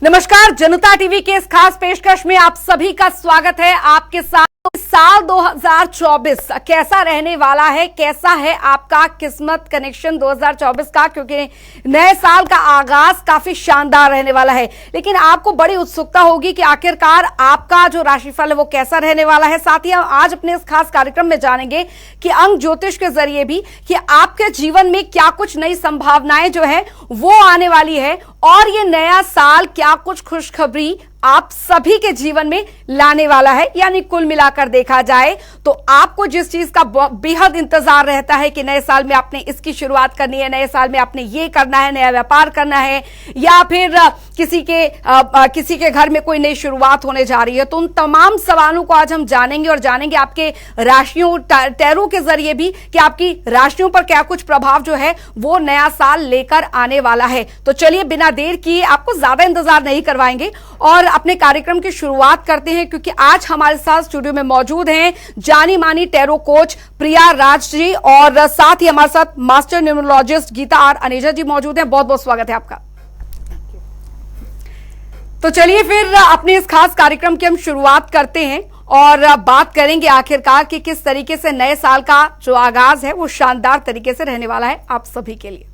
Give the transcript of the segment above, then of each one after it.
नमस्कार, जनता टीवी के इस खास पेशकश में आप सभी का स्वागत है। आपके साथ साल 2024 कैसा रहने वाला है, कैसा है आपका किस्मत कनेक्शन 2024 का, क्योंकि नए साल का आगाज काफी शानदार रहने वाला है। लेकिन आपको बड़ी उत्सुकता होगी कि आखिरकार आपका जो राशिफल है वो कैसा रहने वाला है। साथ ही हम आज अपने इस खास कार्यक्रम में जानेंगे कि अंक ज्योतिष के जरिए भी कि आपके जीवन में क्या कुछ नई संभावनाएं जो है वो आने वाली है, और ये नया साल क्या कुछ खुशखबरी आप सभी के जीवन में लाने वाला है। यानी कुल मिलाकर देखा जाए तो आपको जिस चीज का बेहद इंतजार रहता है कि नए साल में आपने इसकी शुरुआत करनी है, नए साल में आपने ये करना है, नया व्यापार करना है, या फिर किसी के घर में कोई नई शुरुआत होने जा रही है, तो उन तमाम सवालों को आज हम जानेंगे। और जानेंगे आपके राशियों टैरो के जरिए भी कि आपकी राशियों पर क्या कुछ प्रभाव जो है वो नया साल लेकर आने वाला है। तो चलिए बिना देर किए आपको ज्यादा इंतजार नहीं करवाएंगे और अपने कार्यक्रम की शुरुआत करते हैं, क्योंकि आज हमारे साथ स्टूडियो में मौजूद हैं जानी मानी टैरो कोच प्रिया राज जी, और साथ ही हमारे साथ master numerologist Geeta R Aneja ji मौजूद हैं। बहुत बहुत स्वागत है आपका। तो चलिए फिर अपने इस खास कार्यक्रम की हम शुरुआत करते हैं और बात करेंगे आखिरकार कि किस तरीके से नए साल का जो आगाज है वो शानदार तरीके से रहने वाला है आप सभी के लिए।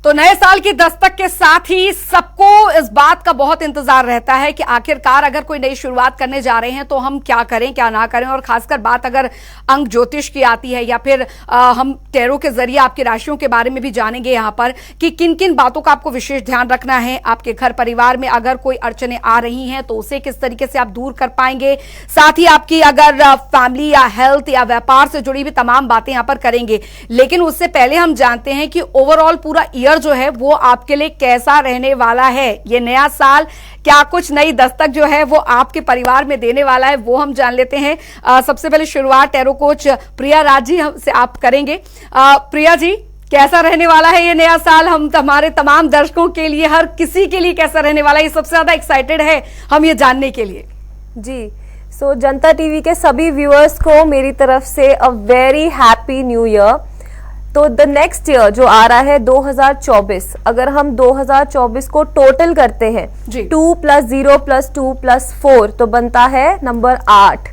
तो नए साल की दस्तक के साथ ही सबको इस बात का बहुत इंतजार रहता है कि आखिरकार अगर कोई नई शुरुआत करने जा रहे हैं तो हम क्या करें क्या ना करें। और खासकर बात अगर अंक ज्योतिष की आती है या फिर हम टैरो के जरिए आपकी राशियों के बारे में भी जानेंगे यहाँ पर कि किन किन बातों का आपको विशेष ध्यान रखना है। आपके घर परिवार में अगर कोई अड़चने आ रही हैं तो उसे किस तरीके से आप दूर कर पाएंगे। साथ ही आपकी अगर फैमिली या हेल्थ या व्यापार से जुड़ी भी तमाम बातें यहाँ पर करेंगे। लेकिन उससे पहले हम जानते हैं कि ओवरऑल पूरा ईयर जो है वो आपके लिए कैसा रहने वाला है। ये नया साल क्या कुछ नई दस्तक जो है वो आपके परिवार में देने वाला है, वो हम जान लेते हैं। सबसे पहले शुरुआत टैरो कोच प्रिया राज जी से आप करेंगे। प्रिया जी, कैसा रहने वाला है ये नया साल हमारे तमाम दर्शकों के लिए, हर किसी के लिए कैसा रहने वाला है? ये सबसे ज्यादा एक्साइटेड है हम ये जानने के लिए। जी, सो जनता टीवी के सभी व्यूअर्स को मेरी तरफ से a very happy new year. तो द नेक्स्ट ईयर जो आ रहा है 2024, अगर हम 2024 को टोटल करते हैं 2 + 0 + 2 + 4 तो बनता है नंबर 8।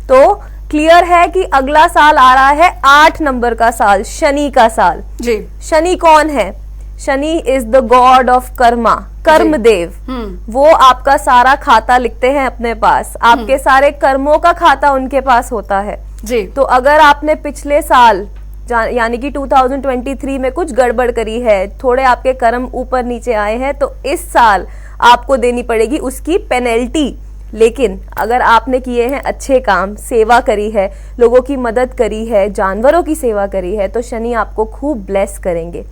तो क्लियर है कि अगला साल आ रहा है 8 नंबर का साल, शनि का साल। जी, शनि कौन है? Shani is the God of Karma, कर्म देव। वो आपका सारा खाता लिखते हैं अपने पास, आपके सारे कर्मों का खाता उनके पास होता है। जी, तो अगर आपने पिछले साल यानी कि 2023 में कुछ गड़बड़ करी है, थोड़े आपके कर्म ऊपर नीचे आए हैं, तो इस साल आपको देनी पड़ेगी उसकी पेनल्टी। लेकिन अगर आपने किए हैं अच्छे काम, सेवा करी है, लोगों की मदद करी है, जानवरों की सेवा करी है, तो शनि आपको खूब ब्लेस करेंगे।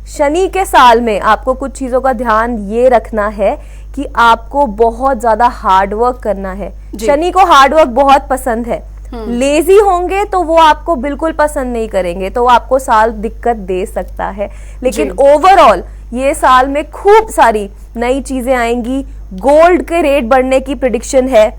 शनि के साल में आपको कुछ चीजों का ध्यान ये रखना है कि आपको बहुत ज्यादा हार्डवर्क करना है। शनि को हार्डवर्क बहुत पसंद है। लेजी होंगे तो वो आपको बिल्कुल पसंद नहीं करेंगे, तो वो आपको साल दिक्कत दे सकता है। लेकिन ओवरऑल ये साल में खूब सारी नई चीजें आएंगी। गोल्ड के रेट बढ़ने की प्रेडिक्शन है,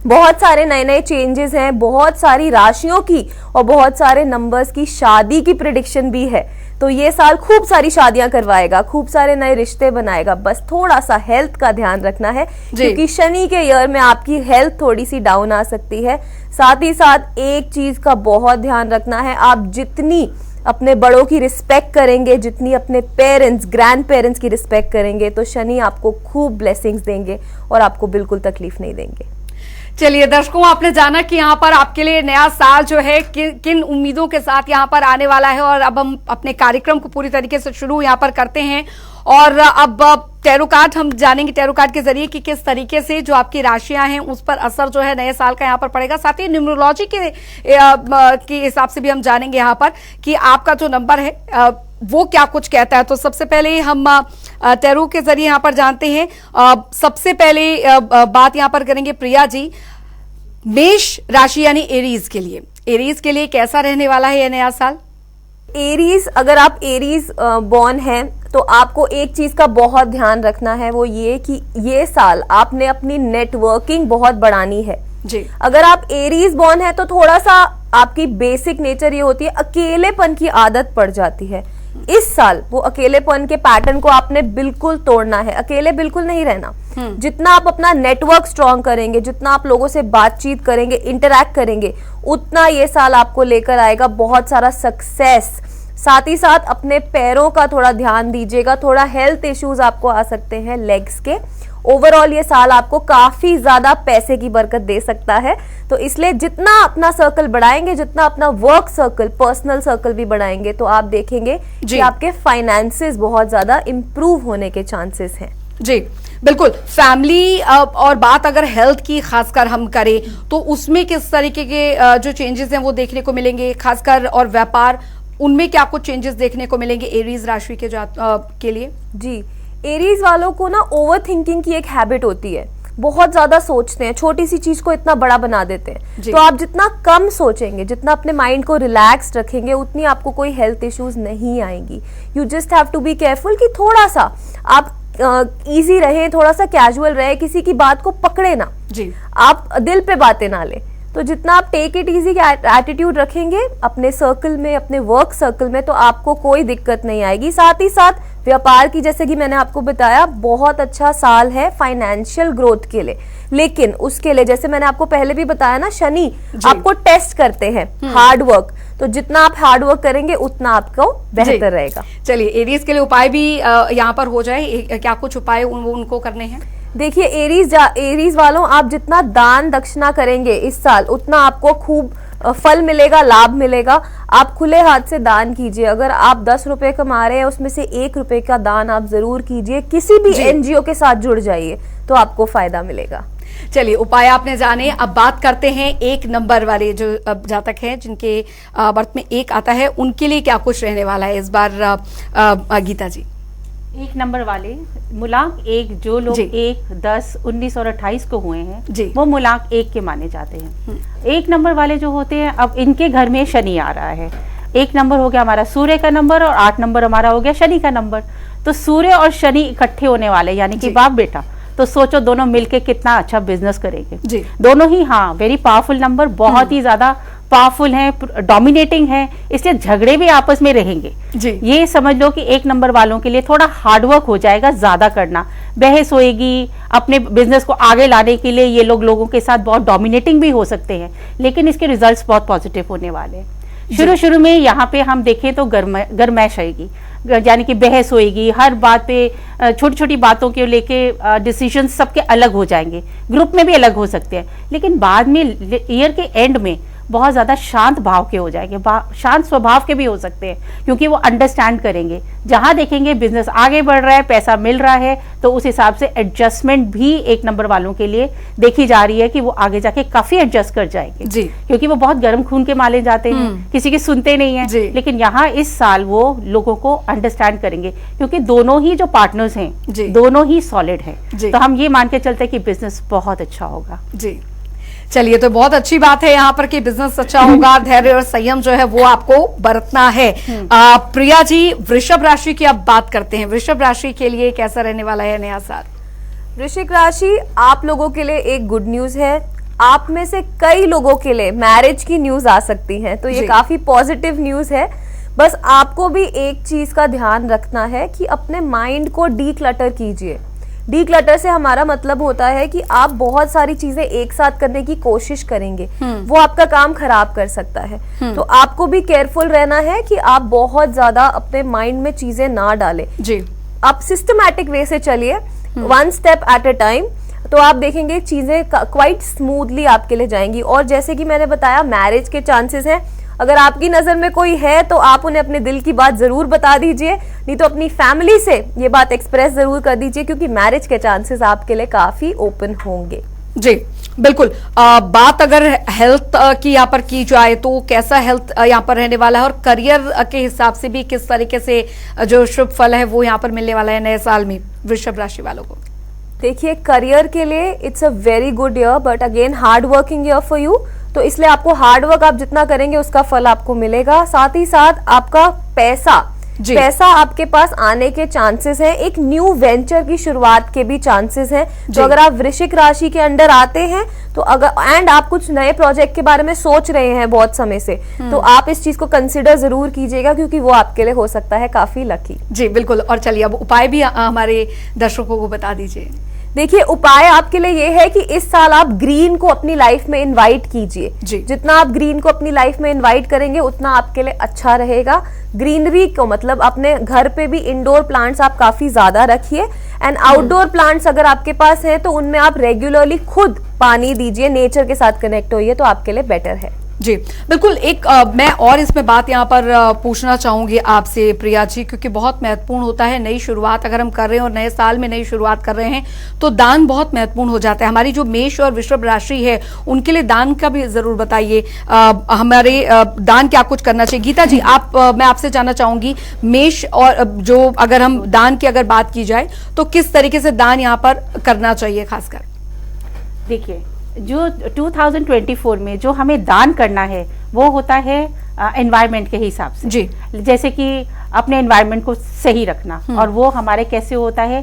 बहुत सारे नए नए चेंजेस हैं, बहुत सारी राशियों की और बहुत सारे नंबर्स की शादी की प्रेडिक्शन भी है। तो ये साल खूब सारी शादियां करवाएगा, खूब सारे नए रिश्ते बनाएगा। बस थोड़ा सा हेल्थ का ध्यान रखना है, क्योंकि शनि के ईयर में आपकी हेल्थ थोड़ी सी डाउन आ सकती है। साथ ही साथ एक चीज का बहुत ध्यान रखना है, आप जितनी अपने बड़ों की रिस्पेक्ट करेंगे, जितनी अपने पेरेंट्स ग्रैंड पेरेंट्स की रिस्पेक्ट करेंगे, तो शनि आपको खूब ब्लेसिंग्स देंगे और आपको बिल्कुल तकलीफ नहीं देंगे। चलिए दर्शकों, आपने जाना कि यहाँ पर आपके लिए नया साल जो है किन उम्मीदों के साथ यहाँ पर आने वाला है। और अब हम अपने कार्यक्रम को पूरी तरीके से शुरू यहाँ पर करते हैं और अब टैरो कार्ड हम जानेंगे, टैरो कार्ड के जरिए कि किस तरीके से जो आपकी राशियां हैं उस पर असर जो है नए साल का यहाँ पर पड़ेगा। साथ ही न्यूमरोलॉजी के हिसाब से भी हम जानेंगे यहाँ पर कि आपका जो नंबर है वो क्या कुछ कहता है। तो सबसे पहले हम टैरो के जरिए यहाँ पर जानते हैं। सबसे पहले बात यहाँ पर करेंगे प्रिया जी, मेष राशि यानी एरीज के लिए, एरीज के लिए कैसा रहने वाला है ये नया साल? एरीज, अगर आप एरीज बॉर्न हैं, तो आपको एक चीज का बहुत ध्यान रखना है, वो ये कि ये साल आपने अपनी नेटवर्किंग बहुत बढ़ानी है जी। अगर आप एरीज बॉर्न है तो थोड़ा सा आपकी बेसिक नेचर ये होती है, अकेलेपन की आदत पड़ जाती है। इस साल वो अकेलेपन के पैटर्न को आपने बिल्कुल तोड़ना है, अकेले बिल्कुल नहीं रहना। जितना आप अपना नेटवर्क स्ट्रॉन्ग करेंगे, जितना आप लोगों से बातचीत करेंगे, इंटरैक्ट करेंगे, उतना ये साल आपको लेकर आएगा बहुत सारा सक्सेस। साथ ही साथ अपने पैरों का थोड़ा ध्यान दीजिएगा, थोड़ा हेल्थ इश्यूज आपको आ सकते हैं लेग्स के। ओवरऑल ये साल आपको काफी ज्यादा पैसे की बरकत दे सकता है, तो इसलिए जितना अपना सर्कल बढ़ाएंगे, जितना अपना वर्क सर्कल, पर्सनल सर्कल भी बढ़ाएंगे, तो आप देखेंगे कि आपके फाइनेंसेस बहुत ज्यादा इंप्रूव होने के चांसेस हैं। जी बिल्कुल। फैमिली और बात अगर हेल्थ की खासकर हम करें तो उसमें किस तरीके के जो चेंजेस हैं वो देखने को मिलेंगे, खासकर और व्यापार, उनमें क्या कुछ चेंजेस देखने को मिलेंगे एरीज राशि के लिए? जी, एरीज वालों को ना ओवर थिंकिंग की एक हैबिट होती है, बहुत ज्यादा सोचते हैं, छोटी सी चीज को इतना बड़ा बना देते हैं। तो आप जितना कम सोचेंगे, जितना अपने माइंड को रिलैक्स रखेंगे, उतनी आपको कोई हेल्थ इश्यूज नहीं आएंगी। You just have to be careful कि थोड़ा सा आप इजी रहे, थोड़ा सा कैजुअल रहे, किसी की बात को पकड़े ना जी, आप दिल पे बातें ना ले। तो जितना आप टेक इट इजी का एटीट्यूड रखेंगे अपने सर्कल में, अपने वर्क सर्कल में, तो आपको कोई दिक्कत नहीं आएगी। साथ ही साथ व्यापार की, जैसे कि मैंने आपको बताया, बहुत अच्छा साल है फाइनेंशियल ग्रोथ के लिए। लेकिन उसके लिए, जैसे मैंने आपको पहले भी बताया ना, शनि आपको टेस्ट करते हैं हार्ड वर्क, तो जितना आप हार्ड वर्क करेंगे उतना आपको बेहतर रहेगा। चलिए, एरीज के लिए उपाय भी यहाँ पर हो जाए, क्या कुछ उपाय उनको करने हैं? देखिए, एरीज वालों, आप जितना दान दक्षिणा करेंगे इस साल, उतना आपको खूब फल मिलेगा, लाभ मिलेगा। आप खुले हाथ से दान कीजिए। अगर आप 10 रुपए कमा रहे हैं, उसमें से 1 रुपए का दान आप जरूर कीजिए। किसी भी एनजीओ के साथ जुड़ जाइए तो आपको फायदा मिलेगा। चलिए, उपाय आपने जाने। अब बात करते हैं 1 नंबर वाले जो जातक हैं, जिनके बर्थ में 1 आता है, उनके लिए क्या कुछ रहने वाला है इस बार, गीता जी? 1 नंबर वाले मूलांक 1, जो लोग 1, 10, 19 और 28 को हुए हैं, वो मूलांक 1 के माने जाते हैं। 1 नंबर वाले जो होते हैं, अब इनके घर में शनि आ रहा है। 1 नंबर हो गया हमारा सूर्य का नंबर और 8 नंबर हमारा हो गया शनि का नंबर। तो सूर्य और शनि इकट्ठे होने वाले, यानी कि बाप बेटा। तो सोचो दोनों मिलके कितना अच्छा बिजनेस करेंगे। दोनों ही, हाँ, वेरी पावरफुल नंबर, बहुत ही ज्यादा पावरफुल हैं, डोमिनेटिंग हैं, इसलिए झगड़े भी आपस में रहेंगे जी। ये समझ लो कि 1 नंबर वालों के लिए थोड़ा हार्डवर्क हो जाएगा, ज्यादा करना, बहस होएगी। अपने बिजनेस को आगे लाने के लिए ये लोगों के साथ बहुत डोमिनेटिंग भी हो सकते हैं, लेकिन इसके रिजल्ट्स बहुत पॉजिटिव होने वाले हैं। शुरू में यहाँ पे हम देखें तो गरमैश आएगी, यानी कि बहस होएगी, हर बात पे छोटी छोटी बातों के लेके डिसीजन सबके अलग हो जाएंगे, ग्रुप में भी अलग हो सकते हैं, लेकिन बाद में ईयर के एंड में बहुत ज्यादा शांत भाव के हो जाएंगे, शांत स्वभाव के भी हो सकते हैं, क्योंकि वो अंडरस्टैंड करेंगे। जहां देखेंगे बिजनेस आगे बढ़ रहा है, पैसा मिल रहा है, तो उस हिसाब से एडजस्टमेंट भी 1 नंबर वालों के लिए देखी जा रही है कि वो आगे जाके काफी एडजस्ट कर जाएंगे जी। क्योंकि वो बहुत गर्म खून के माले जाते हैं, किसी की सुनते नहीं है, लेकिन यहाँ इस साल वो लोगों को अंडरस्टैंड करेंगे, क्योंकि दोनों ही जो पार्टनर्स हैं, दोनों ही सॉलिड हैं। तो हम ये मान के चलते हैं कि बिजनेस बहुत अच्छा होगा जी। चलिए, तो बहुत अच्छी बात है यहाँ पर कि बिजनेस अच्छा होगा, धैर्य और संयम जो है वो आपको बरतना है। प्रिया जी, वृषभ राशि की अब बात करते हैं। वृषभ राशि के लिए कैसा रहने वाला है नया साल? वृश्चिक राशि, आप लोगों के लिए एक गुड न्यूज है। आप में से कई लोगों के लिए मैरिज की न्यूज आ सकती है, तो ये काफी पॉजिटिव न्यूज है। बस आपको भी एक चीज का ध्यान रखना है कि अपने माइंड को डीक्लटर कीजिए। डीक्लटर से हमारा मतलब होता है कि आप बहुत सारी चीजें एक साथ करने की कोशिश करेंगे, वो आपका काम खराब कर सकता है। तो आपको भी केयरफुल रहना है कि आप बहुत ज्यादा अपने माइंड में चीजें ना डालें जी। आप सिस्टमैटिक वे से चलिए, 1 स्टेप एट अ टाइम, तो आप देखेंगे चीजें क्वाइट स्मूथली आपके लिए जाएंगी। और जैसे कि मैंने बताया, मैरिज के चांसेस हैं। अगर आपकी नजर में कोई है तो आप उन्हें अपने दिल की बात जरूर बता दीजिए, नहीं तो अपनी फैमिली से ये बात एक्सप्रेस जरूर कर दीजिए, क्योंकि मैरिज के चांसेस आपके लिए काफी ओपन होंगे जी। बिल्कुल। बात अगर हेल्थ की यहाँ पर की जाए तो कैसा हेल्थ यहाँ पर रहने वाला है, और करियर के हिसाब से भी किस तरीके से जो शुभ फल है वो यहाँ पर मिलने वाला है नए साल में वृषभ राशि वालों को? देखिए, करियर के लिए it's a very good year, but again hard working year for you. तो इसलिए आपको हार्ड वर्क आप जितना करेंगे उसका फल आपको मिलेगा। साथ ही साथ आपका पैसा जी। पैसा आपके पास आने के चांसेस हैं, एक न्यू वेंचर की शुरुआत के भी चांसेस हैं। तो अगर आप वृश्चिक राशि के अंडर आते हैं तो अगर एंड आप कुछ नए प्रोजेक्ट के बारे में सोच रहे हैं बहुत समय से, तो आप इस चीज को कंसिडर जरूर कीजिएगा, क्योंकि वो आपके लिए हो सकता है काफी लकी। जी बिल्कुल। और चलिए अब उपाय भी हमारे दर्शकों को बता दीजिए। देखिए, उपाय आपके लिए ये है कि इस साल आप ग्रीन को अपनी लाइफ में इनवाइट कीजिए। जितना आप ग्रीन को अपनी लाइफ में इनवाइट करेंगे उतना आपके लिए अच्छा रहेगा। ग्रीनरी को मतलब अपने घर पे भी इंडोर प्लांट्स आप काफी ज्यादा रखिए, एंड आउटडोर प्लांट्स अगर आपके पास है तो उनमें आप रेगुलरली खुद पानी दीजिए, नेचर के साथ कनेक्ट होइए, तो आपके लिए बेटर है। जी बिल्कुल। एक मैं और इसमें बात यहाँ पर पूछना चाहूंगी आपसे प्रिया जी, क्योंकि बहुत महत्वपूर्ण होता है नई शुरुआत अगर हम कर रहे हैं और नए साल में नई शुरुआत कर रहे हैं तो दान बहुत महत्वपूर्ण हो जाता है। हमारी जो मेष और वृषभ राशि है उनके लिए दान का भी जरूर बताइए, हमारे दान क्या कुछ करना चाहिए। गीता जी मैं आपसे जानना चाहूंगी, मेष और जो अगर हम दान की अगर बात की जाए तो किस तरीके से दान यहाँ पर करना चाहिए खासकर। देखिए, जो 2024 में जो हमें दान करना है वो होता है एनवायरनमेंट के हिसाब से। जी। जैसे कि अपने एनवायरनमेंट को सही रखना, और वो हमारे कैसे होता है,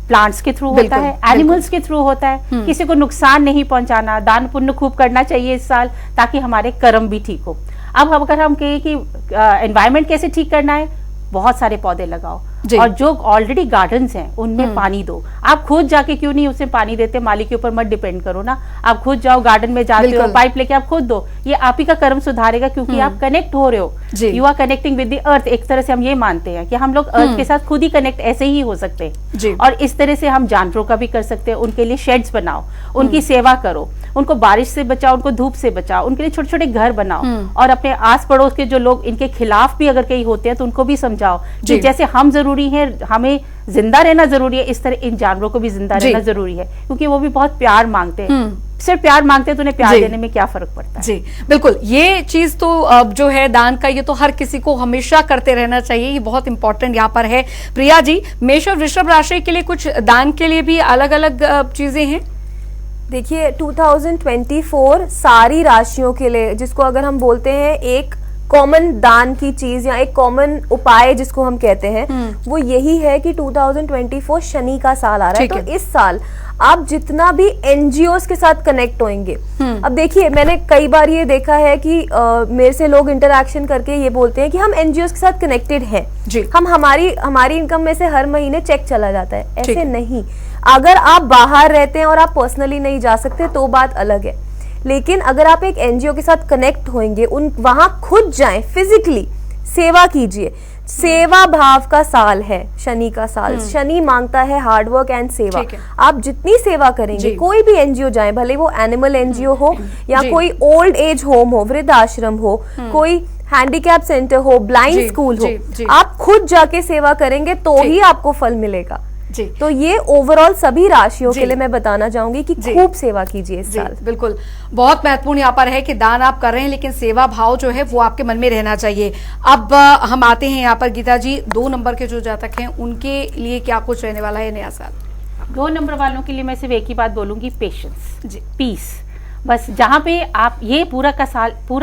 प्लांट्स के थ्रू होता है, एनिमल्स के थ्रू होता है। किसी को नुकसान नहीं पहुंचाना, दान पुण्य खूब करना चाहिए इस साल, ताकि हमारे कर्म भी ठीक हो। अब अगर हम कहें कि एनवायरनमेंट कैसे ठीक करना है, बहुत सारे पौधे लगाओ, और जो ऑलरेडी गार्डन्स हैं उनमें पानी दो। आप खुद जाके क्यों नहीं उसमें पानी देते, माली के ऊपर मत डिपेंड करो ना, आप खुद जाओ गार्डन में, जाते हो पाइप लेके आप खुद दो। ये आप ही का कर्म सुधारेगा, क्योंकि आप कनेक्ट हो रहे हो, you are connecting with the earth. एक तरह से हम ये मानते हैं कि हम लोग अर्थ के साथ खुद ही कनेक्ट ऐसे ही हो सकते हैं। और इस तरह से हम जानवरों का भी कर सकते हैं, उनके लिए शेड्स बनाओ, उनकी सेवा करो, उनको बारिश से बचाओ, उनको धूप से बचाओ, उनके लिए छोटे छोटे घर बनाओ, और अपने आस पड़ोस के जो लोग इनके खिलाफ भी अगर कहीं होते हैं तो उनको भी समझाओ कि जैसे हम जरूरी है, हमें जिंदा रहना जरूरी है, इस तरह इन जानवरों को भी जिंदा रहना जरूरी है, क्योंकि वो भी बहुत प्यार मांगते हैं। सिर्फ प्यार मांगते हैं तो उन्हें प्यार देने में क्या फर्क पड़ता है। जी बिल्कुल। ये चीज तो जो है दान का, ये तो हर किसी को हमेशा करते रहना चाहिए, ये बहुत इंपॉर्टेंट यहाँ पर है। प्रिया जी, मेष और वृषभ राशि के लिए कुछ दान के लिए भी अलग अलग चीजें हैं। देखिए, 2024 सारी राशियों के लिए, जिसको अगर हम बोलते हैं एक कॉमन दान की चीज या एक कॉमन उपाय जिसको हम कहते हैं, वो यही है कि 2024 शनि का साल आ रहा है। तो इस साल आप जितना भी एनजीओस के साथ कनेक्ट होंगे, अब देखिए, मैंने कई बार ये देखा है कि मेरे से लोग इंटरैक्शन करके ये बोलते हैं कि हम एनजीओस के साथ कनेक्टेड हैं, हम हमारी इनकम में से हर महीने चेक चला जाता है। ऐसे नहीं, अगर आप बाहर रहते हैं और आप पर्सनली नहीं जा सकते तो बात अलग है, लेकिन अगर आप एक एनजीओ के साथ कनेक्ट होंगे, वहां खुद जाएं, फिजिकली सेवा कीजिए। सेवा भाव का साल है शनि का साल। शनि मांगता है हार्डवर्क एंड सेवा। आप जितनी सेवा करेंगे, कोई भी एनजीओ जाए, भले वो एनिमल एनजीओ हो या कोई ओल्ड एज होम हो, वृद्धाश्रम हो, कोई हैंडीकैप सेंटर हो, ब्लाइंड स्कूल हो, आप खुद जाके सेवा करेंगे तो ही आपको फल मिलेगा। जी। तो ये ओवरऑल सभी राशियों के लिए मैं बताना चाहूंगी कि खूब सेवा कीजिए इस साल। बिल्कुल, बहुत महत्वपूर्ण यहाँ पर है कि दान आप कर रहे हैं, लेकिन सेवा भाव जो है वो आपके मन में रहना चाहिए। अब हम आते हैं यहाँ पर गीता जी, 2 नंबर के जो जातक हैं उनके लिए क्या कुछ रहने वाला है नया साल। 2 नंबर वालों के लिए मैं सिर्फ एक ही बात बोलूंगी, पेशेंस, पीस। बस जहाँ पे आप ये पूरा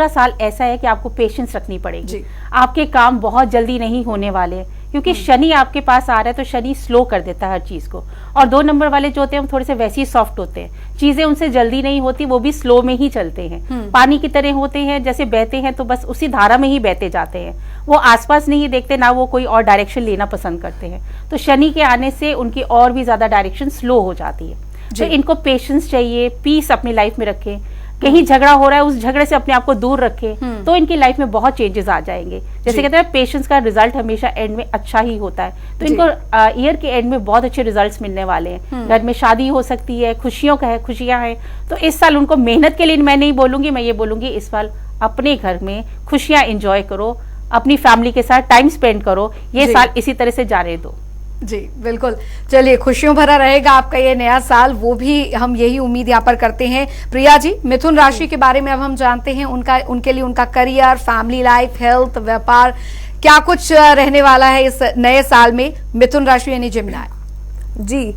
साल ऐसा है कि आपको पेशेंस रखनी पड़ेगी। आपके काम बहुत जल्दी नहीं होने वाले, क्योंकि शनि आपके पास आ रहा है, तो शनि स्लो कर देता है हर चीज को। और 2 नंबर वाले जो होते हैं वो थोड़े से वैसे ही सॉफ्ट होते हैं, चीजें उनसे जल्दी नहीं होती, वो भी स्लो में ही चलते हैं, पानी की तरह होते हैं, जैसे बहते हैं तो बस उसी धारा में ही बहते जाते हैं, वो आसपास नहीं देखते, ना वो कोई और डायरेक्शन लेना पसंद करते हैं। तो शनि के आने से उनकी और भी ज्यादा डायरेक्शन स्लो हो जाती है। तो इनको पेशेंस चाहिए, पीस अपनी लाइफ में रखें। कहीं झगड़ा हो रहा है, उस झगड़े से अपने आप को दूर रखें, तो इनकी लाइफ में बहुत चेंजेस आ जाएंगे। जैसे कहते हैं पेशेंस का रिजल्ट हमेशा एंड में अच्छा ही होता है, तो इनको ईयर के एंड में बहुत अच्छे रिजल्ट्स मिलने वाले हैं। घर में शादी हो सकती है, खुशियां हैं। तो इस साल उनको मेहनत के लिए मैं नहीं बोलूंगी, मैं ये बोलूंगी इस साल अपने घर में खुशियां एंजॉय करो, अपनी फैमिली के साथ टाइम स्पेंड करो। ये साल इसी तरह से जाने दो। जी बिल्कुल। चलिए, खुशियों भरा रहेगा आपका ये नया साल, वो भी हम यही उम्मीद यहाँ पर करते हैं। प्रिया जी, मिथुन राशि के बारे में अब हम जानते हैं, उनके लिए उनका करियर, फैमिली लाइफ, हेल्थ, व्यापार, क्या कुछ रहने वाला है इस नए साल में। मिथुन राशि यानी जिम्नाय। जी,